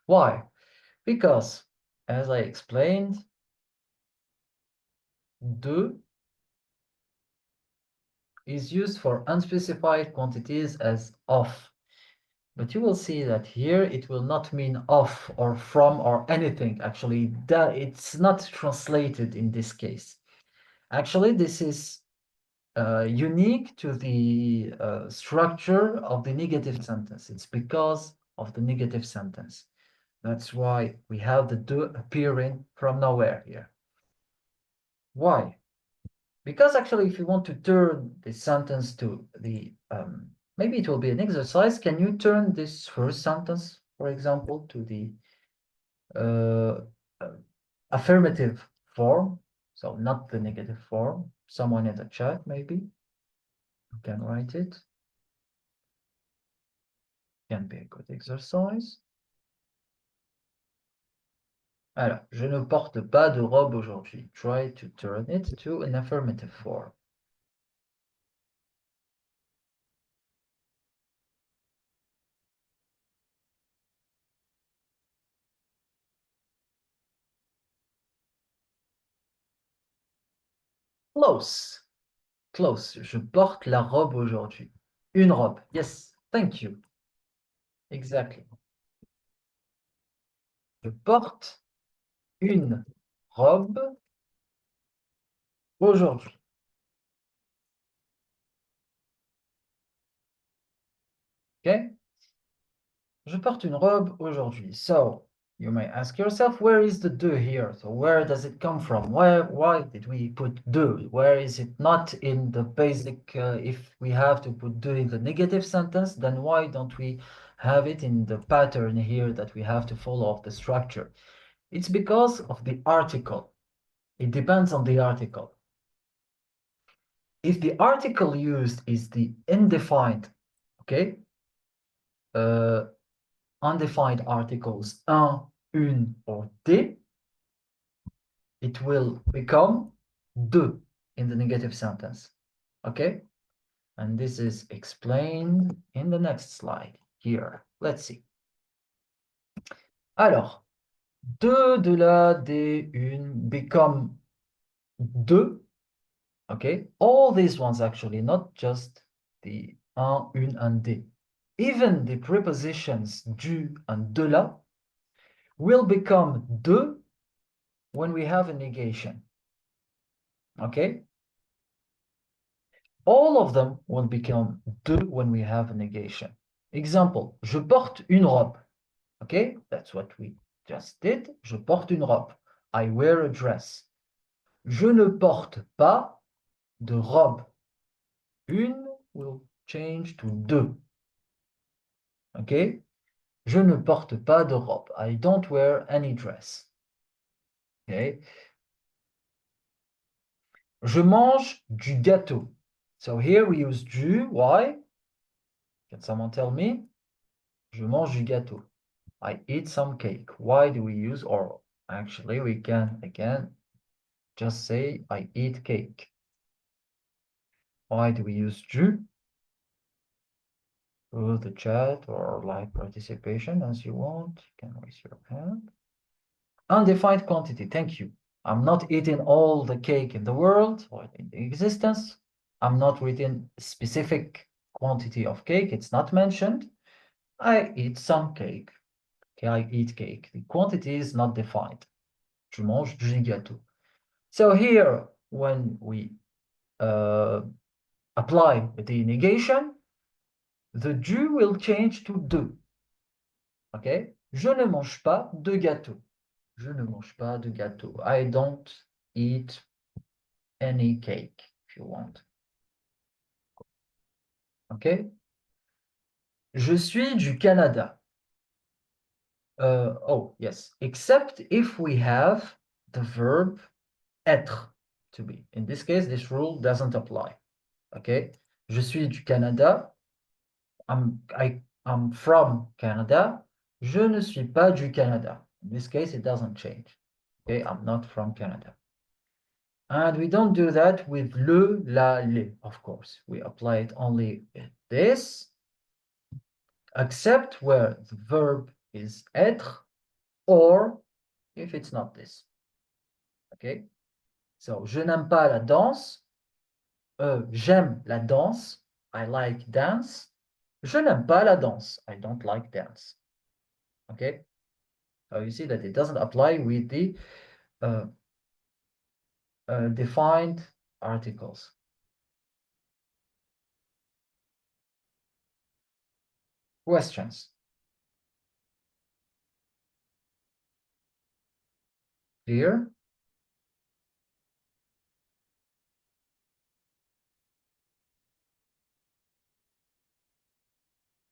Why? Because, as I explained, de is used for unspecified quantities as of. But you will see that here it will not mean of or from or anything. Actually, that it's not translated in this case. Actually, this is unique to the structure of the negative sentence. It's because of the negative sentence. That's why we have the de appearing from nowhere here. Why? Because actually, if you want to turn the sentence to the, maybe it will be an exercise. Can you turn this first sentence, for example, to the affirmative form? So not the negative form. Someone in the chat, maybe. You can write it. Can be a good exercise. Alors, je ne porte pas de robe aujourd'hui. Try to turn it to an affirmative form. Close. Close. Je porte la robe aujourd'hui. Une robe. Yes, thank you. Exactly. Je porte une robe aujourd'hui. Okay? Je porte une robe aujourd'hui. So, you may ask yourself, where is the de here? So where does it come from? Why did we put de? Where is it not in the basic, if we have to put de in the negative sentence, then why don't we have it in the pattern here that we have to follow of the structure? It's because of the article. It depends on the article. If the article used is the undefined, okay? Undefined articles un, une, or des, it will become de in the negative sentence. Okay? And this is explained in the next slide here. Let's see. Alors, de la, des, une become de. Okay? All these ones actually, not just the un, une, and des. Even the prepositions du and de la will become de when we have a negation. Okay? All of them will become de when we have a negation. Example, je porte une robe. Okay? That's what we just did. Je porte une robe. I wear a dress. Je ne porte pas de robe. Une will change to de. Okay? Je ne porte pas de robe. I don't wear any dress. Okay? Je mange du gâteau. So here we use du. Why? Can someone tell me? Je mange du gâteau. I eat some cake. Why do we use, or actually we can again just say I eat cake. Why do we use du? Through the chat or live participation as you want. You can raise your hand. Undefined quantity. Thank you. I'm not eating all the cake in the world or in existence. I'm not eating specific quantity of cake. It's not mentioned. I eat some cake. Okay, I eat cake. The quantity is not defined. Je mange du gâteau. So here, when we apply the negation, the du will change to de. Okay? Je ne mange pas de gâteau. Je ne mange pas de gâteau. I don't eat any cake, if you want. Okay? Je suis du Canada. Oh, yes. Except if we have the verb être to be. In this case, this rule doesn't apply. Okay? Je suis du Canada. I'm from Canada. Je ne suis pas du Canada. In this case, it doesn't change. Okay? I'm not from Canada. And we don't do that with le, la, les, of course. We apply it only with this, except where the verb is être, or if it's not this. Okay? So, je n'aime pas la danse. J'aime la danse. I like dance. Je n'aime pas la danse. I don't like dance. Okay? So you see that it doesn't apply with the defined articles. Questions? Clear?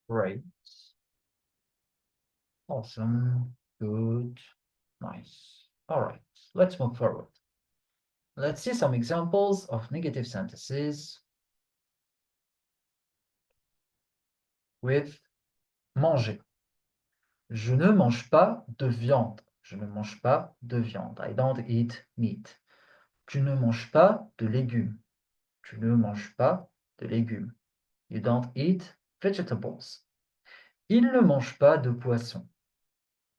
Great. Awesome. Good. Nice. All right. Let's move forward. Let's see some examples of negative sentences with manger. Je ne mange pas de viande. Je ne mange pas de viande. I don't eat meat. Tu ne manges pas de légumes. Tu ne manges pas de légumes. You don't eat vegetables. Il ne mange pas de poisson.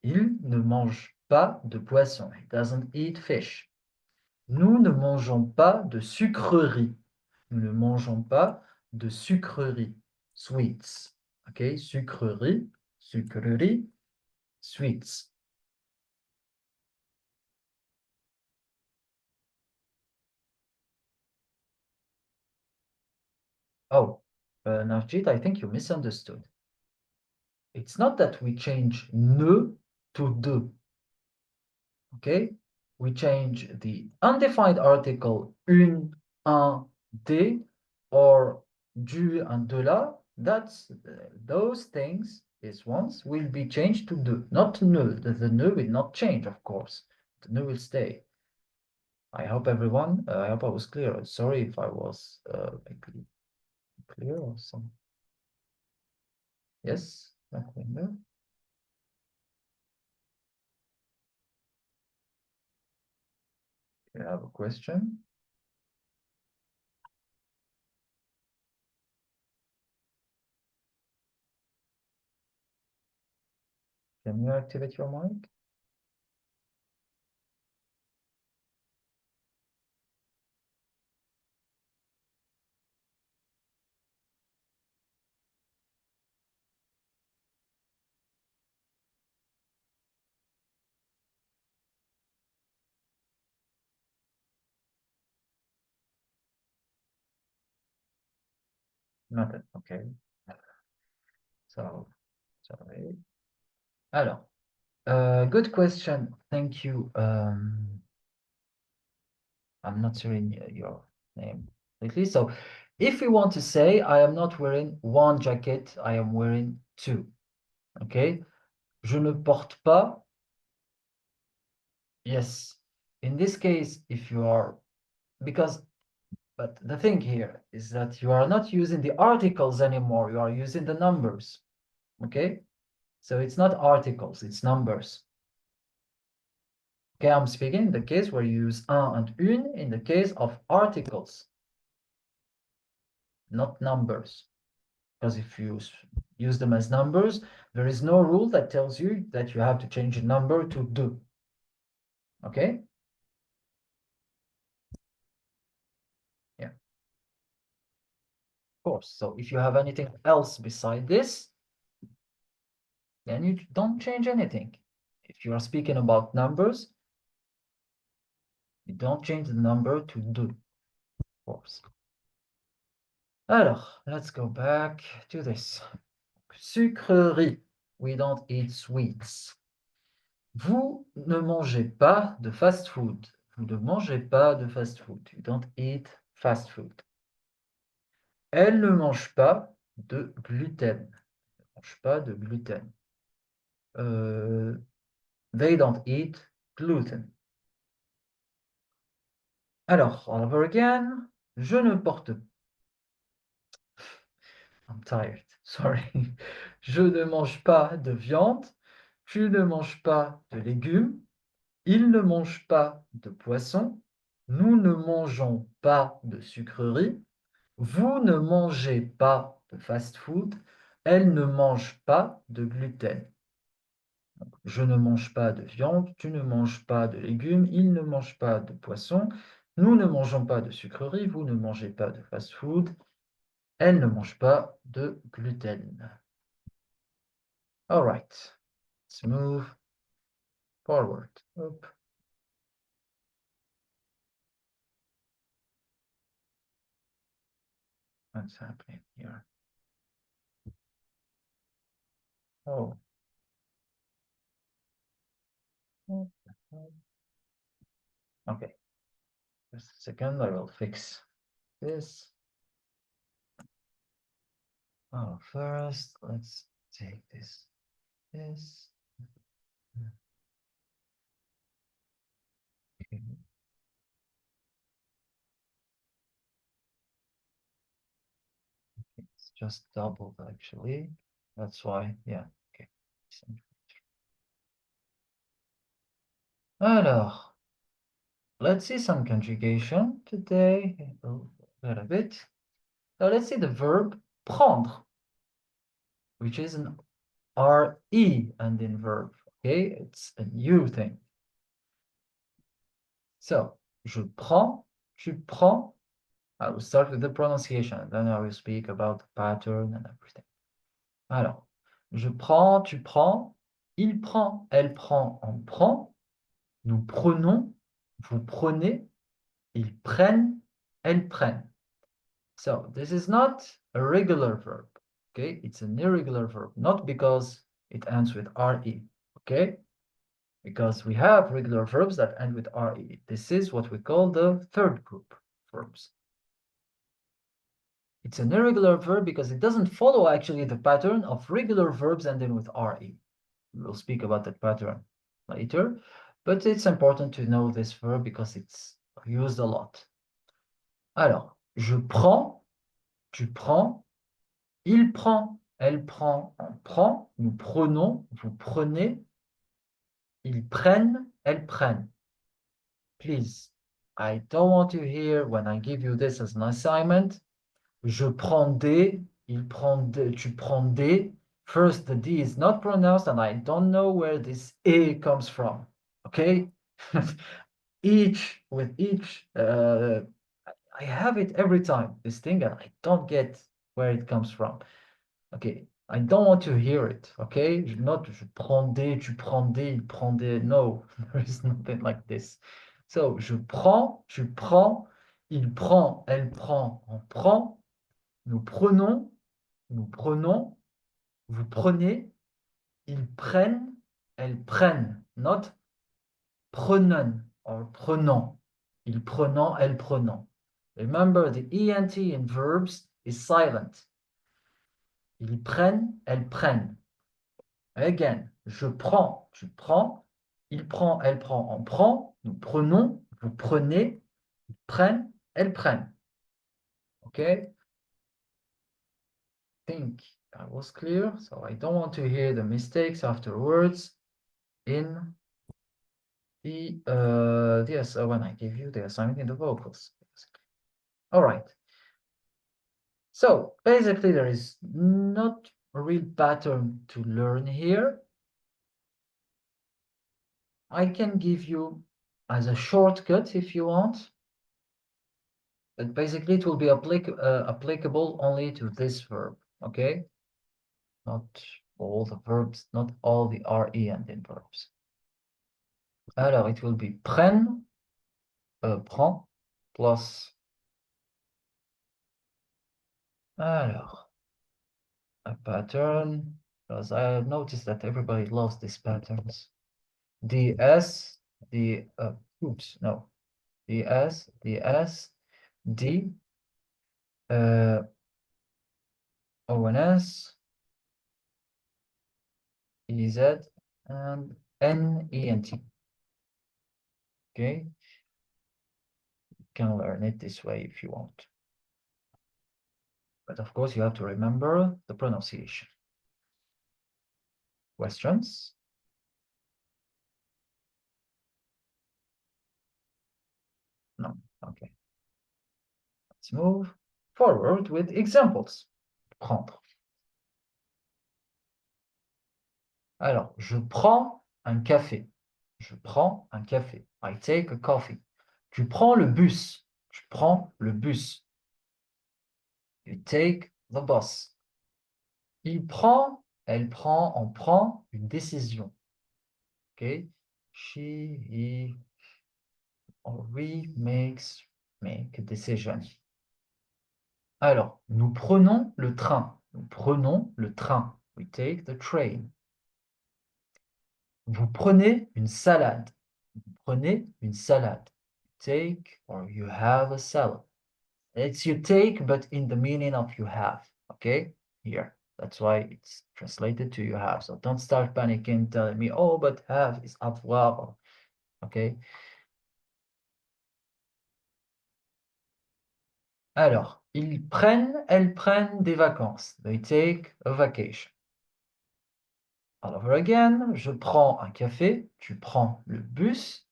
Il ne mange pas de poisson. He doesn't eat fish. Nous ne mangeons pas de sucreries. Nous ne mangeons pas de sucreries. Sweets. OK? Sucreries, sucreries, sweets. Oh, Navjit, I think you misunderstood. It's not that we change ne to de. Okay? We change the undefined article une, un, des, or du and de la. That's those things, these ones, will be changed to de, not ne. The ne will not change, of course. The ne will stay. I hope everyone, I hope I was clear. Sorry if I was clear or some. Yes, back window. You have a question? Can you activate your mic? Nothing. Okay. So, sorry. Alors, good question. Thank you. I'm not seeing your name lately. So, if we want to say, I am not wearing one jacket, I am wearing two. Okay. Je ne porte pas. Yes. In this case, if you are, but the thing here is that you are not using the articles anymore. You are using the numbers. Okay. So it's not articles, it's numbers. Okay, I'm speaking in the case where you use un and une in the case of articles, not numbers. Because if you use them as numbers, there is no rule that tells you that you have to change a number to de. Okay? Yeah. Of course. So if you have anything else beside this, and you don't change anything. If you are speaking about numbers, you don't change the number to 2, of course. Alors, let's go back to this. Sucrerie. We don't eat sweets. Vous ne mangez pas de fast food. Vous ne mangez pas de fast food. You don't eat fast food. Elle ne mange pas de gluten. Elle ne mange pas de gluten. They don't eat gluten. Alors, all over again, je ne porte. I'm tired, sorry. Je ne mange pas de viande. Tu ne manges pas de légumes. Il ne mange pas de poisson. Nous ne mangeons pas de sucreries. Vous ne mangez pas de fast-food. Elle ne mange pas de gluten. Je ne mange pas de viande, tu ne manges pas de légumes, il ne mange pas de poisson, nous ne mangeons pas de sucreries, vous ne mangez pas de fast-food, elle ne mange pas de gluten. All right, let's move forward. Hop. What's happening here? Oh. Okay. Just a second, I will fix this. Oh, first, let's take this. Okay. It's just doubled actually. That's why, yeah, okay. Alors, let's see some conjugation today, a little bit. So let's see the verb prendre, which is an RE ending verb, okay? It's a new thing. So, je prends, tu prends. I will start with the pronunciation, and then I will speak about the pattern and everything. Alors, je prends, tu prends, il prend, elle prend, on prend, nous prenons, vous prenez, ils prennent, elles prennent. So this is not a regular verb, okay? It's an irregular verb, not because it ends with RE, okay? Because we have regular verbs that end with RE. This is what we call the third group verbs. It's an irregular verb because it doesn't follow actually the pattern of regular verbs ending with RE. We'll speak about that pattern later, but it's important to know this verb because it's used a lot. Alors, je prends, tu prends, il prend, elle prend, on prend, nous prenons, vous prenez, ils prennent, elles prennent. Please, I don't want to hear when I give you this as an assignment, je prends des, il prend des, tu prends des. First, the D is not pronounced, and I don't know where this E comes from. Okay? with each, I have it every time, this thing, and I don't get where it comes from. Okay, I don't want to hear it. Okay, not je prends des, tu prends des, il prend des. No, there is nothing like this. So, je prends, tu prends, il prend, elle prend, on prend, nous prenons, vous prenez, ils prennent, elles prennent, not prenen or prenant, ils prenant, elles prenant. Remember, the ENT in verbs is silent. Ils prennent, elles prennent. Again, je prends, tu prends, il prend, elle prend, on prend, nous prenons, vous prenez, ils prennent, elles prennent. Okay? Think that was clear, so I don't want to hear the mistakes afterwards in the when I give you the assignment in the vocals. All right. So basically there is not a real pattern to learn here. I can give you as a shortcut if you want, but basically it will be applicable only to this verb, okay? Not all the verbs, not all the RE ending verbs. Alors, it will be prennent, prend, plus. Alors, a pattern, because I have noticed that everybody loves these patterns. DS, the, oops, no. DS, D, ONS, EZ, and NENT. Okay, you can learn it this way if you want. But of course, you have to remember the pronunciation. Questions? No, okay. Let's move forward with examples. Prendre. Alors, je prends un café. Je prends un café. I take a coffee. Tu prends le bus. Tu prends le bus. You take the bus. Il prend, elle prend, on prend une décision. Okay? She, he, or we make a decision. Alors, nous prenons le train. Nous prenons le train. We take the train. Vous prenez une salade. Vous prenez une salade. Take or you have a salad. It's you take, but in the meaning of you have. Okay? Here. That's why it's translated to you have. So don't start panicking, telling me, oh, but have is avoir. Okay? Alors, ils prennent, elles prennent des vacances. They take a vacation. All over again, je prends un café, tu prends le bus,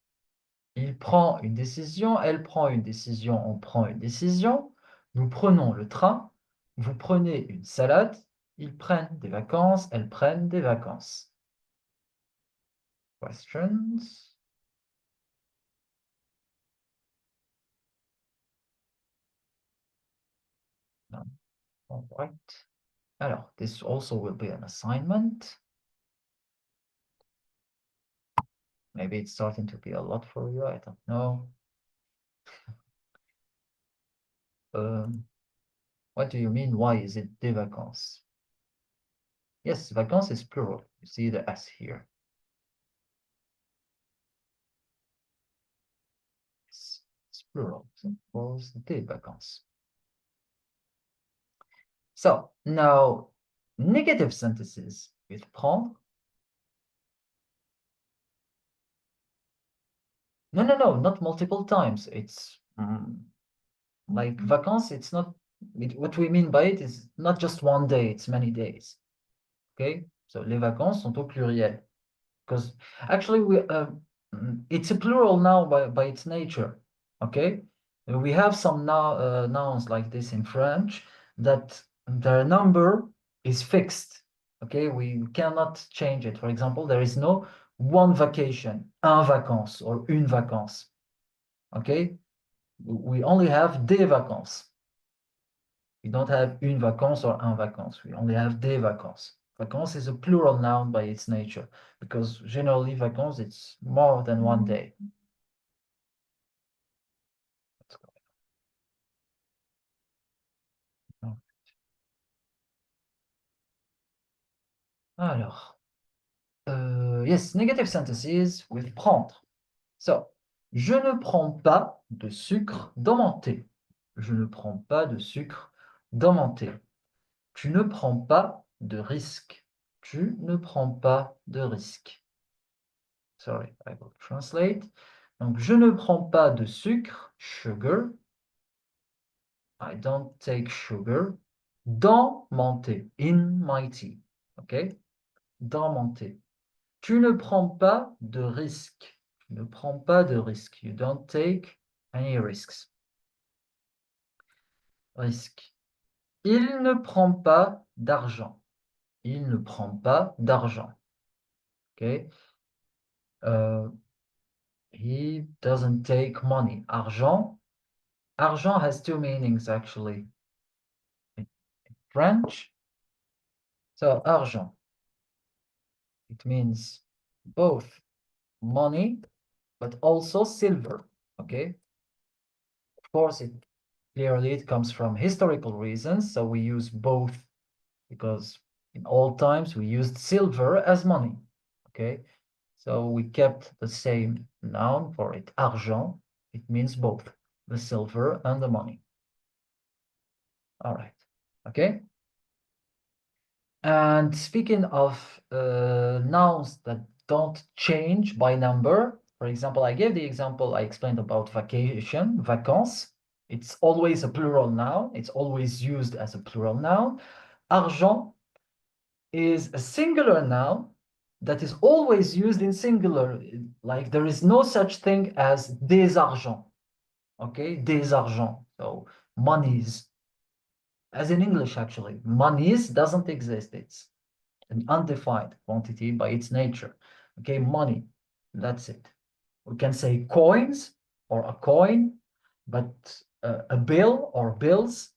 il prend une décision, elle prend une décision, on prend une décision, nous prenons le train, vous prenez une salade, ils prennent des vacances, elles prennent des vacances. Questions? No. All right. Alors, this also will be an assignment. Maybe it's starting to be a lot for you, I don't know. What do you mean? Why is it des vacances? Yes, vacances is plural. You see the S here. It's plural. So it was des vacances. So now negative sentences with prendre. No, not multiple times. It's like vacances. It's not. What we mean by it is not just one day. It's many days. Okay. So les vacances sont au pluriel because actually it's a plural now by its nature. Okay. We have some nouns like this in French that their number is fixed. Okay, we cannot change it. For example, there is no one vacation, un vacances, or une vacance. Okay, we only have des vacances. We don't have une vacance or un vacance. We only have des vacances. Vacances is a plural noun by its nature because generally vacances it's more than one day. Alors, yes, negative sentences with prendre. So, je ne prends pas de sucre dans mon thé. Je ne prends pas de sucre dans mon thé. Tu ne prends pas de risque. Tu ne prends pas de risque. Sorry, I will translate. Donc, je ne prends pas de sucre, sugar. I don't take sugar. Dans mon thé, in my tea. OK? Dans mon thé. Tu ne prends pas de risque. Tu ne prends pas de risque. You don't take any risks. Risque. Il ne prend pas d'argent. Il ne prend pas d'argent. OK? He doesn't take money. Argent. Argent has two meanings actually. In French. So, argent. it means both money, but also silver, okay? Of course, it comes from historical reasons, so we use both because in old times we used silver as money, okay? So we kept the same noun for it, argent. It means both the silver and the money. All right, okay? And speaking of nouns that don't change by number, for example, I gave the example I explained about vacation, vacances. It's always a plural noun. It's always used as a plural noun. Argent is a singular noun that is always used in singular. Like there is no such thing as des argents. Okay, des argents. So monies, as in English, actually, monies doesn't exist. It's an undefined quantity by its nature. Okay, money, that's it. We can say coins or a coin, but a bill or bills,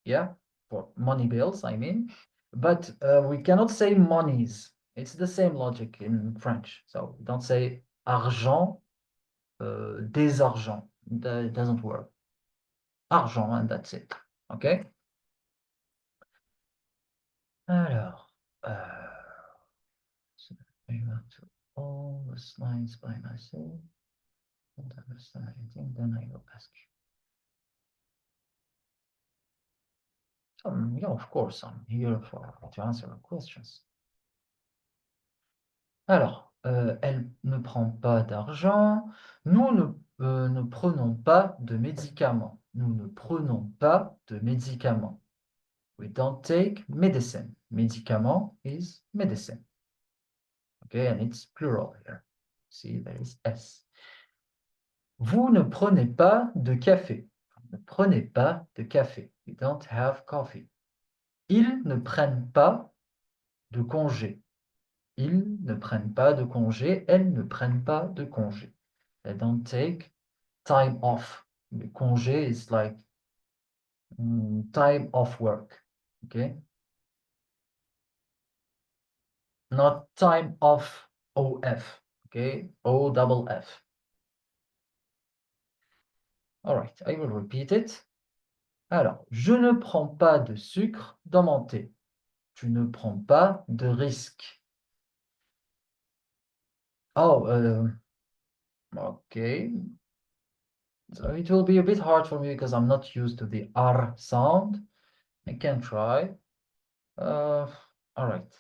yeah, for money bills, I mean. But we cannot say monies. It's the same logic in French. So don't say argent, des argents. It doesn't work. Argent, and that's it. Okay? Alors, so I went to all the slides by myself. Don't understand anything, then I will ask you. Yeah, of course, I'm here to answer your questions. Alors, elle ne prend pas d'argent. Nous ne prenons pas de médicaments. Nous ne prenons pas de médicaments. We don't take medicine. Médicament is medicine. Okay, and it's plural here. See, there is S. Vous ne prenez pas de café. Vous ne prenez pas de café. We don't have coffee. Ils ne prennent pas de congé. Ils ne prennent pas de congé. Elles ne prennent pas de congé. They don't take time off. Le congé is like time off work. Okay? Not time off OF. Okay? O double F. All right, I will repeat it. Alors, je ne prends pas de sucre dans mon thé. Tu ne prends pas de risque. Oh, okay. So it will be a bit hard for me because I'm not used to the R sound. I can try. All right.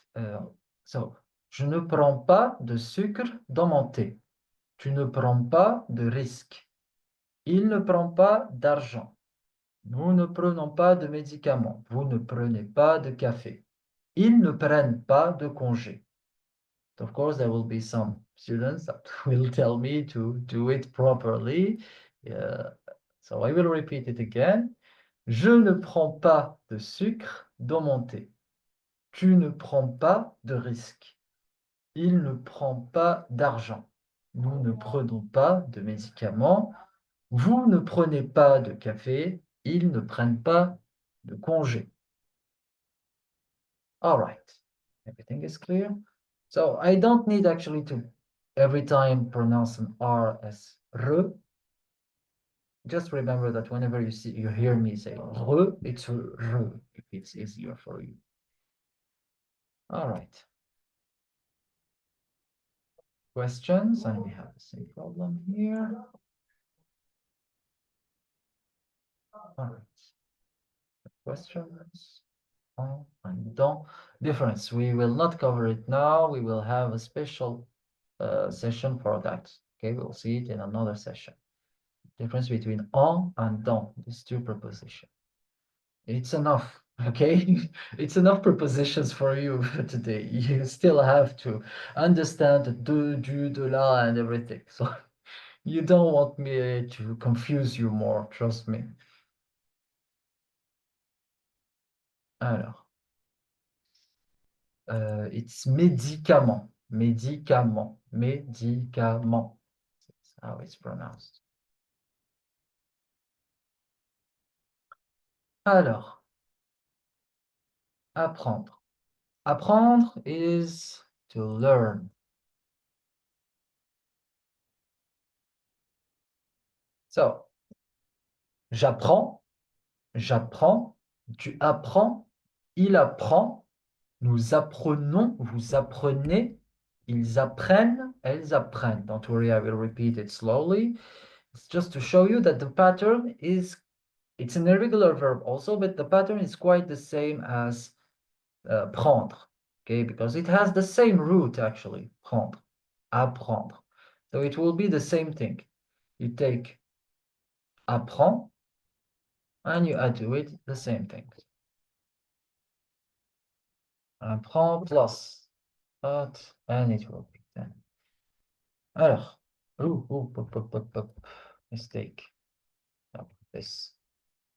So, je ne prends pas de sucre dans mon thé. Tu ne prends pas de risque. Il ne prend pas d'argent. Nous ne prenons pas de médicaments. Vous ne prenez pas de café. Ils ne prennent pas de congé. Of course, there will be some students that will tell me to do it properly. So I will repeat it again. Je ne prends pas de sucre dans mon thé. Tu ne prends pas de risque. Il ne prend pas d'argent. Nous ne prenons pas de médicaments. Vous ne prenez pas de café. Ils ne prennent pas de congé. All right. Everything is clear? So I don't need actually to every time pronounce an R as R. Just remember that whenever you hear me say R, it's R if it's easier for you. All right. Questions? And we have the same problem here. All right. Questions? En and dans. Difference. We will not cover it now. We will have a special session for that. Okay, we'll see it in another session. Difference between en and dans, these two prepositions. It's enough, okay? It's enough prepositions for you today. You still have to understand the de, du, de, la, and everything. So you don't want me to confuse you more, trust me. Alors, it's médicament, médicament, médicament. That's how it's pronounced. Alors, apprendre. Apprendre is to learn. So, j'apprends, j'apprends, tu apprends, il apprend, nous apprenons, vous apprenez, ils apprennent, elles apprennent. Don't worry, I will repeat it slowly. It's just to show you that the pattern is, it's an irregular verb also, but the pattern is quite the same as prendre, okay? Because it has the same root actually, prendre, apprendre. So it will be the same thing. You take apprend, and you add to it the same thing. Apprend plus, but, and it will be then. Alors, mistake. This.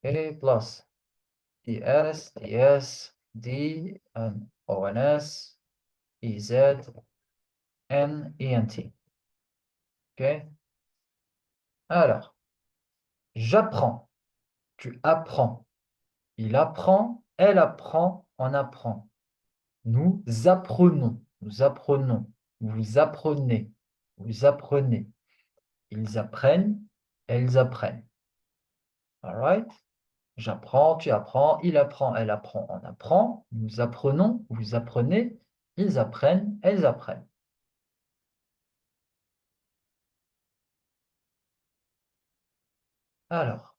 Okay, plus ES, ES, D, and ONS, EZ, N, ENT. Okay? Alors, j'apprends, tu apprends, il apprend, elle apprend, on apprend. Nous apprenons, vous apprenez, vous apprenez. Ils apprennent, elles apprennent. All right? J'apprends, tu apprends, il apprend, elle apprend, on apprend. Nous apprenons, vous apprenez, ils apprennent, elles apprennent. Alors,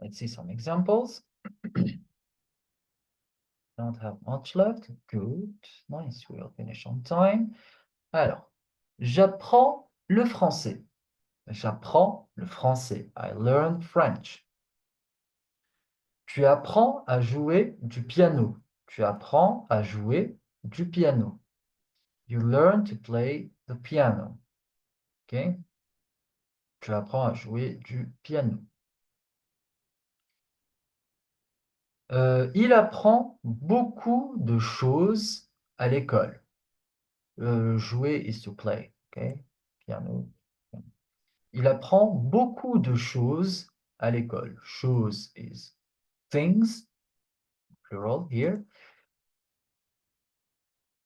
let's see some examples. Don't have much left. Good. Nice, we'll finish on time. Alors, j'apprends le français. J'apprends le français. I learn French. Tu apprends à jouer du piano. Tu apprends à jouer du piano. You learn to play the piano. OK? Tu apprends à jouer du piano. Il apprend beaucoup de choses à l'école. Jouer is to play. OK? Piano. Il apprend beaucoup de choses à l'école. Choses is things, plural here.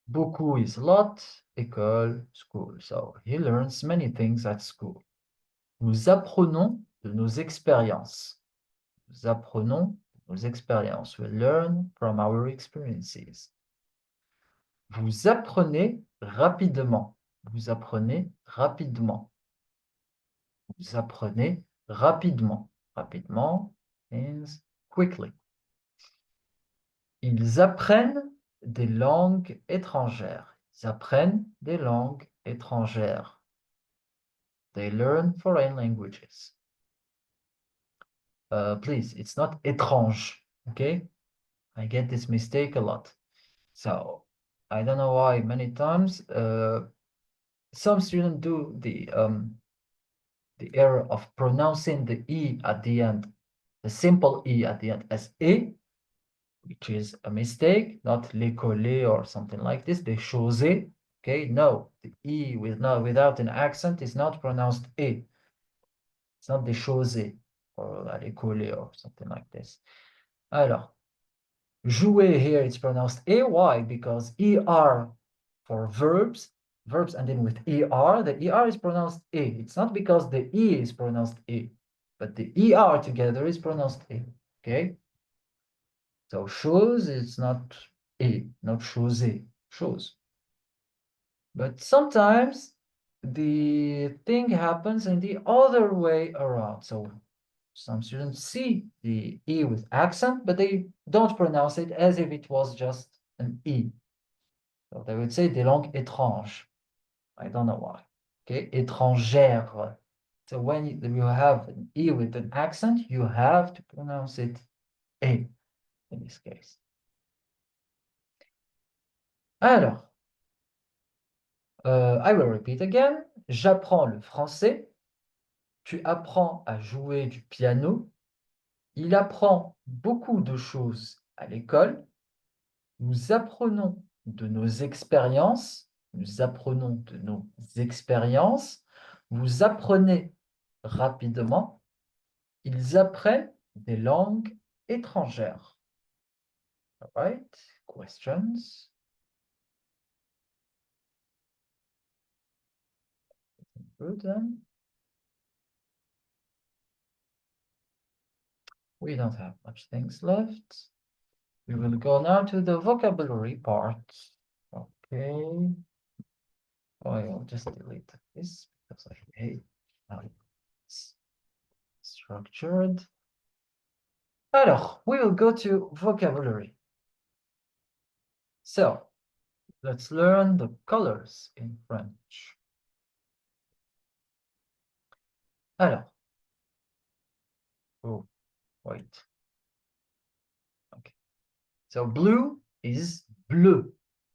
Beaucoup is a lot, école, school. So he learns many things at school. Nous apprenons de nos expériences. Nous apprenons de nos expériences. We learn from our experiences. Vous apprenez rapidement. Vous apprenez rapidement. Vous apprenez rapidement. Rapidement means quickly. Ils apprennent des langues étrangères. Ils apprennent des langues étrangères. They learn foreign languages. Please, it's not étrange, okay? I get this mistake a lot. So, I don't know why many times some students do the error of pronouncing the E at the end, the simple E at the end as E, which is a mistake, not l'école or something like this, the choses. Okay, no, the E without an accent is not pronounced E. It's not the choses or l'école or something like this. Alors, jouer here it's pronounced E. Why? Because ER for verbs, and then with ER, the ER is pronounced E. It's not because the E is pronounced E, but the ER together is pronounced E. Okay? So chose is not E, not chose, chose. But sometimes the thing happens in the other way around. So some students see the E with accent, but they don't pronounce it as if it was just an E. So they would say des langues étranges. I don't know why. Okay, étrangère. So when you have an E with an accent, you have to pronounce it E in this case. Alors, I will repeat again. J'apprends le français. Tu apprends à jouer du piano. Il apprend beaucoup de choses à l'école. Nous apprenons de nos expériences. Nous apprenons de nos expériences. Vous apprenez rapidement. Ils apprennent des langues étrangères. All right, questions? Good then. We don't have much things left. We will go now to the vocabulary part. Okay. Oh, I'll just delete this because I hate how it's structured. Alors, we will go to vocabulary. So, let's learn the colors in French. Alors, oh, wait. Okay. So blue is bleu,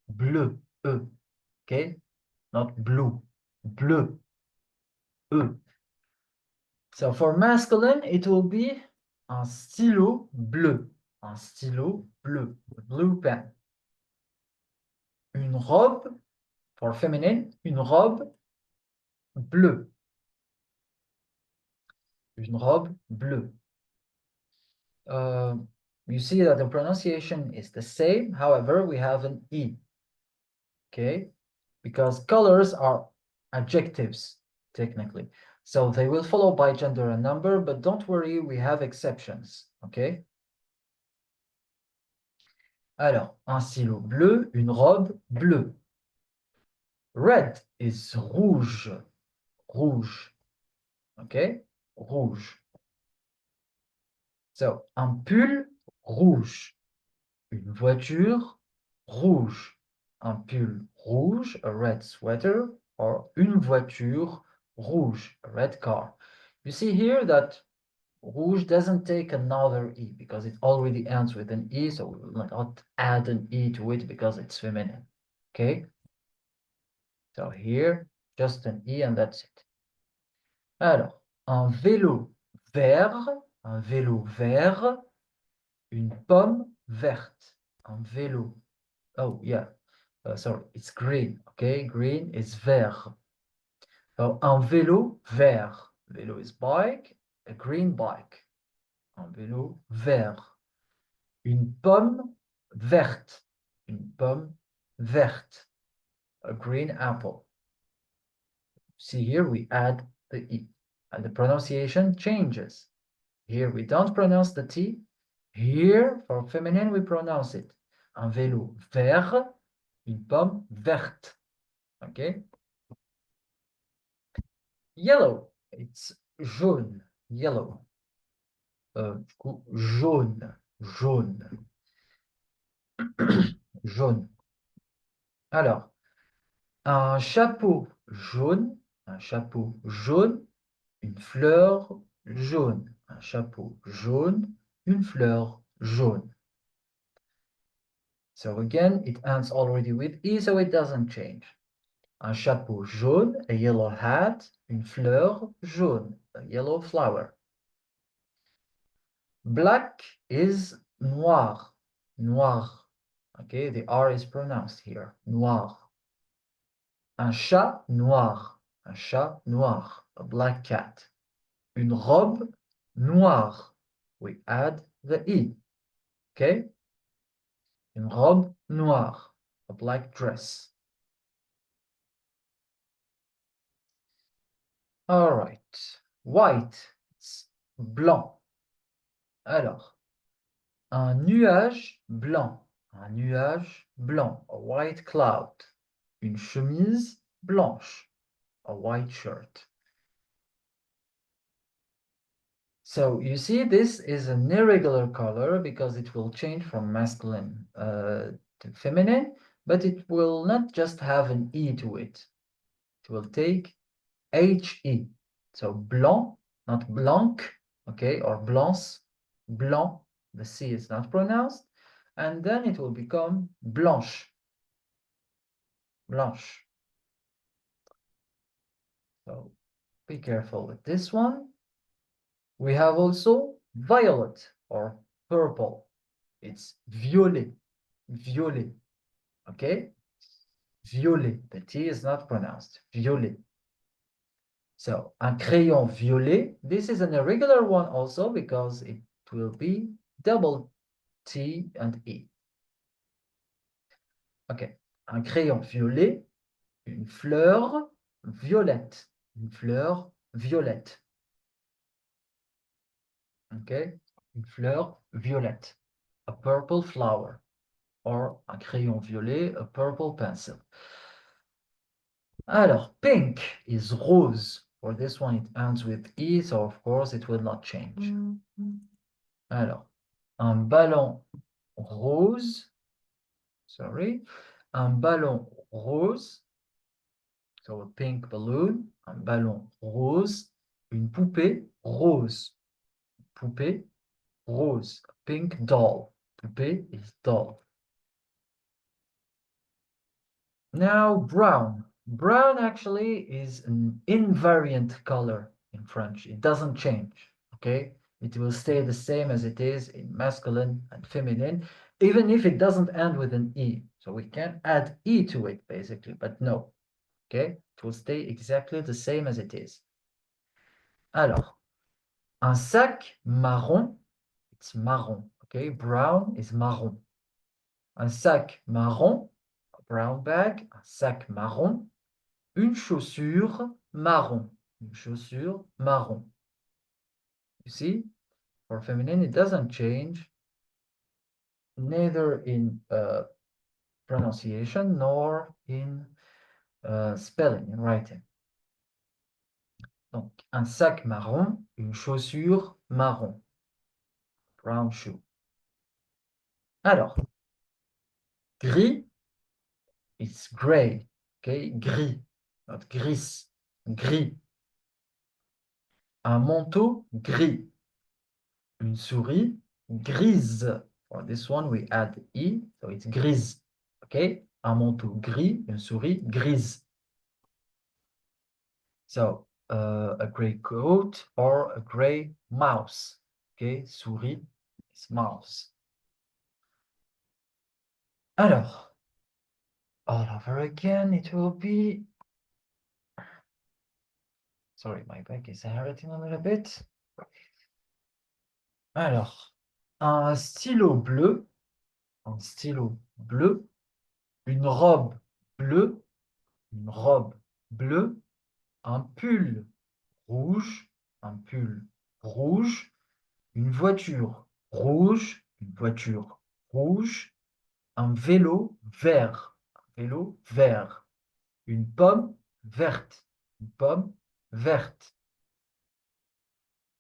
bleu, e. Okay, not blue, bleu, e. So for masculine, it will be un stylo bleu, un stylo bleu, a blue pen. Une robe, for feminine, une robe bleue. Une robe bleue. You see that the pronunciation is the same, however, we have an E. Okay, because colors are adjectives, technically. So they will follow by gender and number, but don't worry, we have exceptions. Okay. Alors, un stylo bleu, une robe bleue. Red is rouge, rouge. Okay, rouge. So, un pull rouge, une voiture rouge, un pull rouge, a red sweater, or une voiture rouge, a red car. You see here that rouge doesn't take another E because it already ends with an E, so we will not add an E to it because it's feminine. Okay? So here, just an E and that's it. Alors, un vélo vert, un vélo vert, une pomme verte, un vélo. Oh, yeah. Sorry, it's green. Okay, green is vert. So, un vélo vert. Vélo is bike, a green bike. Un vélo vert. Une pomme verte. Une pomme verte. A green apple. See here we add the E and the pronunciation changes. Here we don't pronounce the T. Here for feminine we pronounce it. Un vélo vert, une pomme verte. Okay. Yellow, it's jaune, yellow. Du coup, jaune, jaune. Jaune. Alors, un chapeau jaune, une fleur jaune, un chapeau jaune, une fleur jaune. So again, it ends already with E, so it doesn't change. Un chapeau jaune, a yellow hat, une fleur jaune, a yellow flower. Black is noir, noir. Okay, the R is pronounced here, noir. Un chat noir, a black cat. Une robe noire, we add the E, okay? Une robe noire, a black dress. All right, white, it's blanc. Alors, un nuage blanc, a white cloud. Une chemise blanche, a white shirt. So you see, this is an irregular color because it will change from masculine to feminine, but it will not just have an E to it. It will take HE. So blanc, not blanc, okay, or blancs, blanc, the C is not pronounced, and then it will become blanche, blanche. So be careful with this one. We have also violet or purple. It's violet, violet, okay? Violet, the T is not pronounced, violet. So, un crayon violet, this is an irregular one also because it will be double T and E. Okay, un crayon violet, une fleur violette, une fleur violette. Okay, une fleur violette. A purple flower. Or un crayon violet, a purple pencil. Alors, pink is rose. For this one, it ends with E, so of course it will not change. Alors, un ballon rose. Sorry. Un ballon rose. So a pink balloon. Un ballon rose. Une poupée rose. Poupée rose. Pink doll. Poupée is doll. Now brown. Brown actually is an invariant color in French. It doesn't change, okay? It will stay the same as it is in masculine and feminine, even if it doesn't end with an E. So we can add E to it, basically, but no, okay? It will stay exactly the same as it is. Alors, un sac marron, it's marron, okay? Brown is marron. Un sac marron, a brown bag, un sac marron. Une chaussure marron. Une chaussure marron. You see, for feminine, it doesn't change, neither in pronunciation nor in spelling, in writing. Donc, un sac marron, une chaussure marron. Brown shoe. Alors, gris, it's gray, okay? Gris, not gris, gris. Un manteau gris. Une souris grise. For this one, we add E, so it's grise. Okay? Un manteau gris, une souris grise. So, a gray coat or a gray mouse. Okay? Souris is mouse. Alors, all over again, it will be... Sorry, my back is hurting a little bit. Alors, un stylo bleu, une robe bleue, un pull rouge, une voiture rouge, un vélo vert, une pomme verte,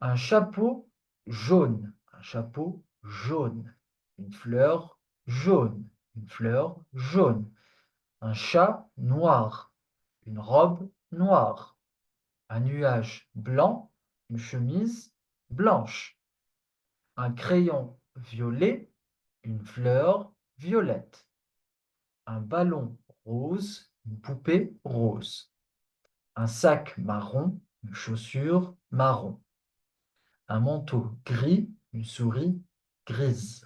un chapeau jaune, une fleur jaune, un chat noir, une robe noire, un nuage blanc, une chemise blanche, un crayon violet, une fleur violette, un ballon rose, une poupée rose, un sac marron, une chaussure marron, un manteau gris, une souris grise.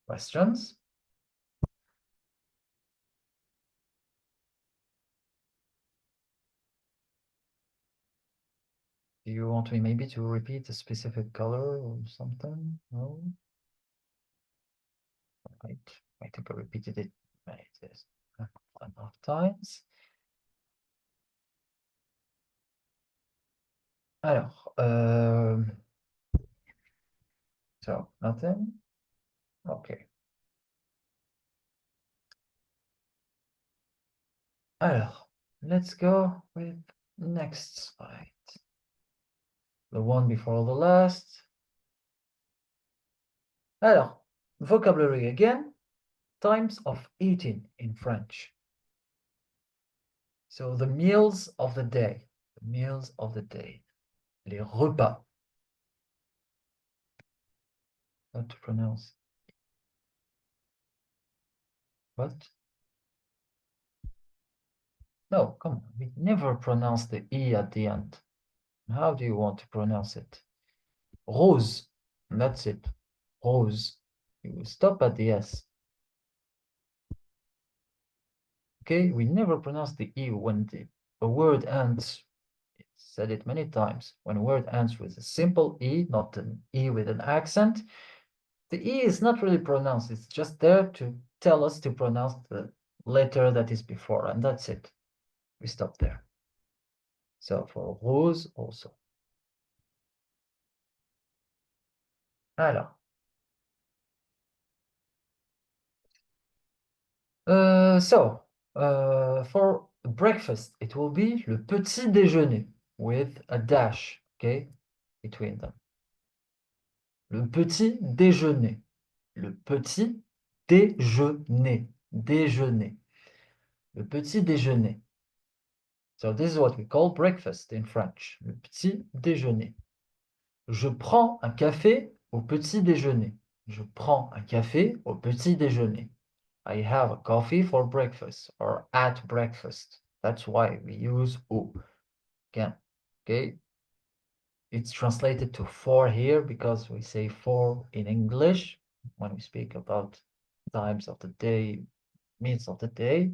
Questions? Do you want me maybe to repeat a specific color or something? No? Right. I think I repeated it enough times. Alors, so nothing? Okay. Alors, let's go with next slide. The one before the last. Alors, vocabulary again, times of eating in French. So the meals of the day, les repas. How to pronounce? What? No, come on, we never pronounce the E at the end. How do you want to pronounce it? Rose, that's it, rose. You will stop at the S. Okay, we never pronounce the E when a word ends. I said it many times. When a word ends with a simple E, not an E with an accent, the E is not really pronounced. It's just there to tell us to pronounce the letter that is before, and that's it. we stop there. So for Rose also. Alors. For breakfast, it will be le petit déjeuner with a dash, okay, between them. Le petit déjeuner. Le petit déjeuner. Déjeuner. Le petit déjeuner. So this is what we call breakfast in French. Le petit déjeuner. Je prends un café au petit déjeuner. Je prends un café au petit déjeuner. I have a coffee for breakfast or at breakfast. That's why we use au. Again, okay? It's translated to for here because we say for in English when we speak about times of the day, meals of the day.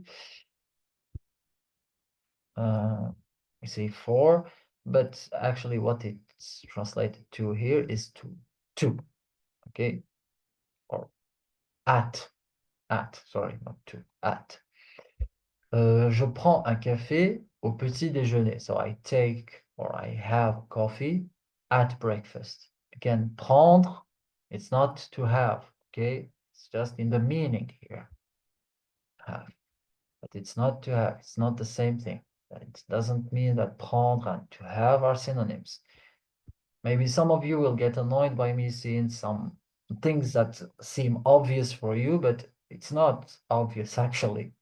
We say for, but actually what it's translated to here is to, okay? Or at, sorry, not to, at. Je prends un café au petit déjeuner. So I take or I have coffee at breakfast. Again, prendre, it's not to have, okay? It's just in the meaning here. Have. But it's not to have. It's not the same thing. It doesn't mean that prendre and to have are synonyms. Maybe some of you will get annoyed by me seeing some things that seem obvious for you, but it's not obvious actually.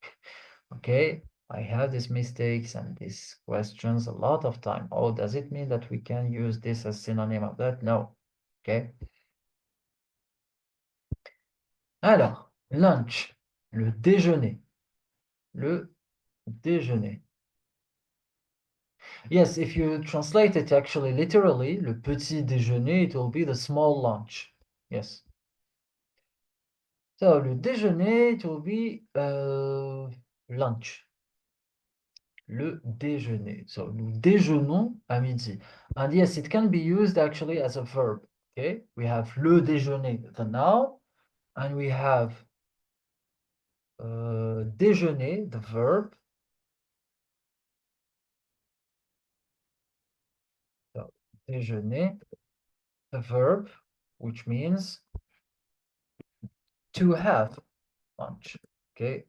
Okay, I have these mistakes and these questions a lot of time. Oh, does it mean that we can use this as synonym of that? No. Okay. Alors, lunch, le déjeuner. Le déjeuner. Yes, if you translate it actually literally, le petit déjeuner, it will be the small lunch. Yes. So, le déjeuner, it will be lunch. Le déjeuner. So, nous déjeunons à midi. And yes, it can be used actually as a verb. Okay, we have le déjeuner, the noun, and we have déjeuner, the verb. So, déjeuner, the verb, which means to have lunch. Okay,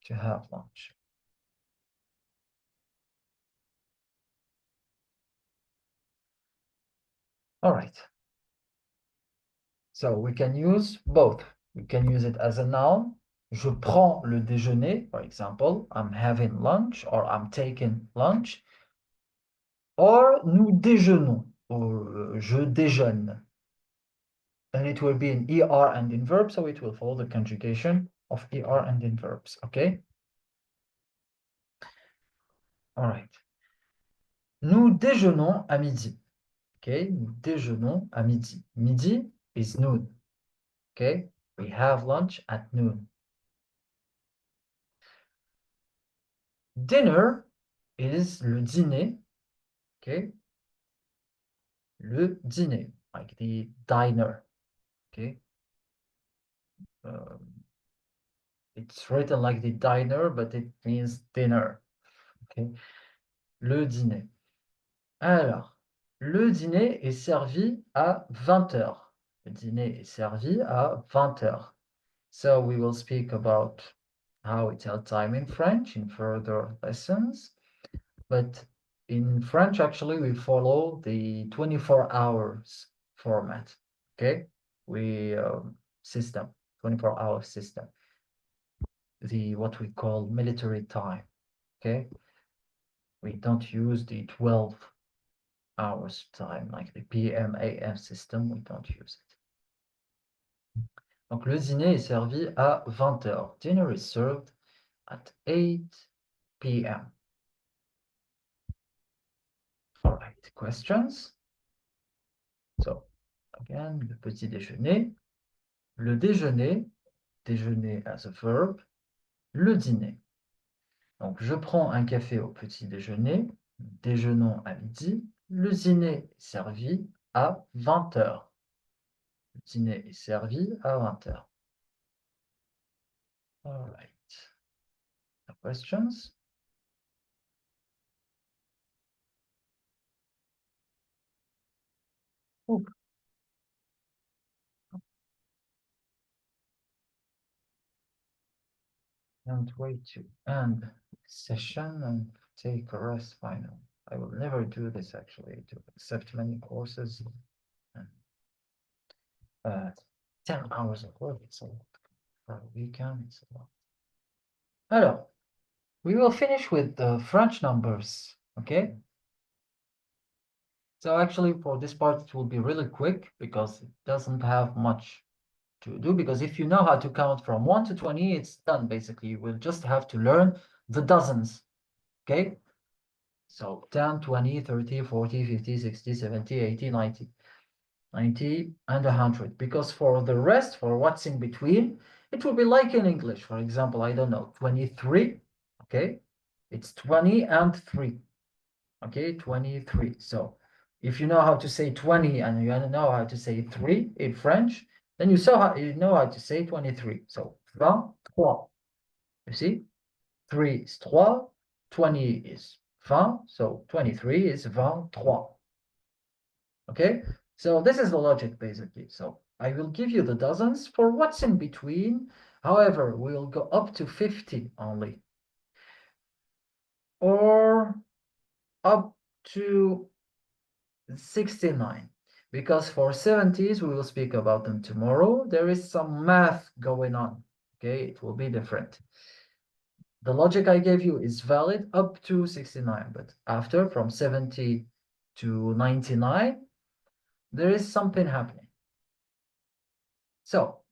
to have lunch. All right. So we can use both. We can use it as a noun. Je prends le déjeuner, for example, I'm having lunch or I'm taking lunch. Or nous déjeunons, or je déjeune. And it will be in ER and in verb, so it will follow the conjugation of ER and in verbs, okay? All right. Nous déjeunons à midi. Okay, nous déjeunons à midi. Midi is noon. Okay, we have lunch at noon. Dinner is le dîner. Okay, le dîner, like the diner. Okay, it's written like the diner, but it means dinner. Okay, le dîner. Alors, le dîner est servi à 20 heures. Le dîner est servi à 20 heures. So we will speak about how we tell time in French in further lessons. But in French, actually, we follow the 24 hours format. Okay, we system, 24-hour system. The what we call military time. Okay, we don't use the 12 hours time like the PM AM system. We don't use it. Donc le dîner est servi à 20 heures. Dinner is served at 8 p.m. All right, questions? So, again, le petit déjeuner, le déjeuner, déjeuner as a verb, le dîner. Donc, je prends un café au petit déjeuner, déjeunons à midi, le dîner est servi à 20 heures. Le dîner est servi à 20 heures. All right. No questions? Oop. And wait to end session and take a rest final. I will never do this actually to accept many courses. And, 10 hours of work, it's a lot. For a weekend, it's a lot. Alors, we will finish with the French numbers, okay? So actually for this part, it will be really quick because it doesn't have much to do, because if you know how to count from 1 to 20, it's done basically. You will just have to learn the dozens, okay? So 10, 20, 30, 40, 50, 60, 70, 80, 90. 90 and 100, because for the rest, for what's in between, it will be like in English. For example, I don't know, 23, okay? It's 20 and 3, okay? 23. So if you know how to say 20 and you know how to say 3 in French, then you know how to say 23. So 23. You see? 3 is 3, 20 is 20, so 23 is 23. Okay? So this is the logic basically. So I will give you the dozens for what's in between. However, we'll go up to 50 only. Or up to 69. Because for 70s, we will speak about them tomorrow. There is some math going on. Okay, it will be different. The logic I gave you is valid up to 69, but after from 70 to 99, there is something happening. So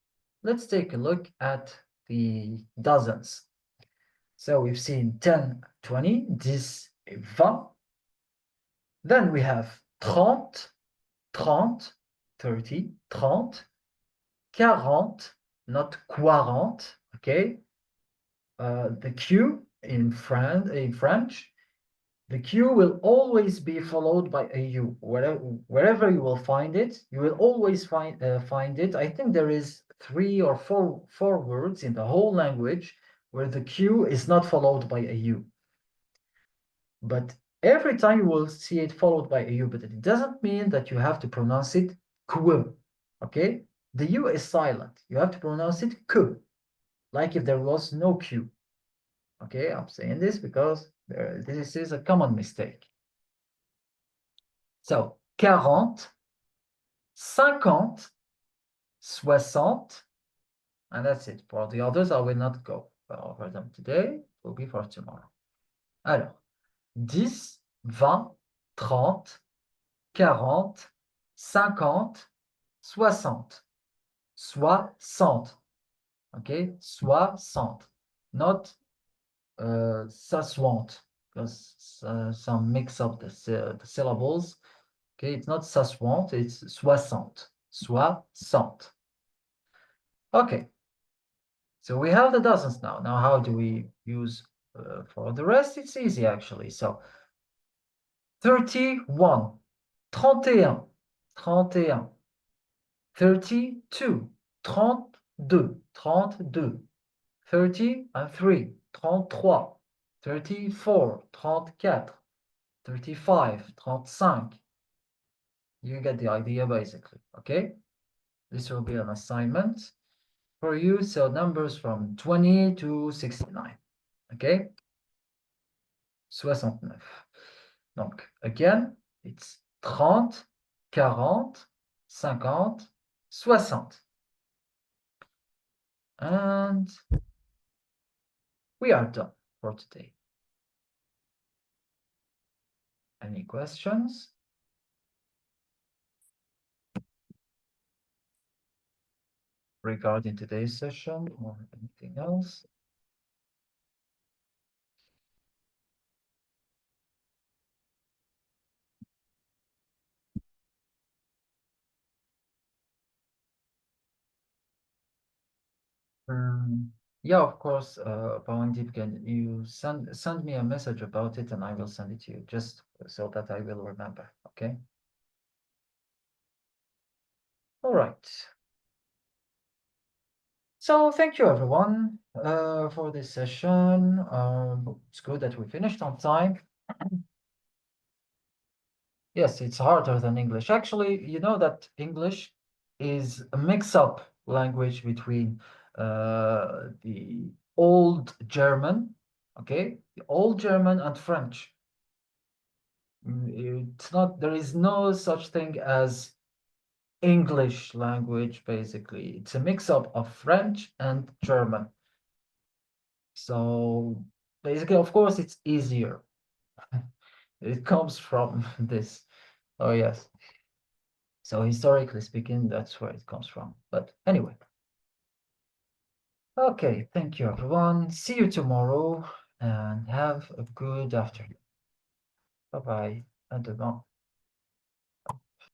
let's take a look at the dozens. So we've seen 10, 20, 10 et 20. Then we have 30, 30, 30, 30, 40, not 40, okay? The Q in French, the Q will always be followed by a U. Wherever you will find it, you will always find it. I think there is 3 or 4 words in the whole language where the Q is not followed by a U. But every time you will see it followed by a U, but it doesn't mean that you have to pronounce it Q. Okay? The U is silent. You have to pronounce it Q, like if there was no Q. Okay, I'm saying this because this is a common mistake. So, 40, 50, 60, and that's it. For the others, I will not go over them today. It will be for tomorrow. Alors, 10, 20, 30, 40, 50, 60. 60. Okay, 60. Not 60, because some mix up the syllables. Okay, it's not 60, it's 60. 60. Okay, so we have the dozens now. Now, how do we use for the rest? It's easy actually. So 31, 31, 31, 32, 32, 32, 30 and 3, 33, 34, 34, 35, 35. You get the idea basically, okay? This will be an assignment for you. So numbers from 20 to 69, okay? 69. Donc, again, it's 30, 40, 50, 60. And we are done for today. Any questions? Regarding today's session or anything else? Yeah, of course, Pawandeep, can you send me a message about it and I will send it to you just so that I will remember, okay? All right. So thank you everyone for this session. It's good that we finished on time. Yes, it's harder than English. Actually, you know that English is a mix-up language between the Old German, okay, the Old German and French. It's not, there is no such thing as English language, basically. It's a mix-up of French and German. So basically, of course, it's easier. It comes from this. Oh, yes. So historically speaking, that's where it comes from. But anyway. Okay, thank you, everyone. See you tomorrow and have a good afternoon. Bye-bye. À demain.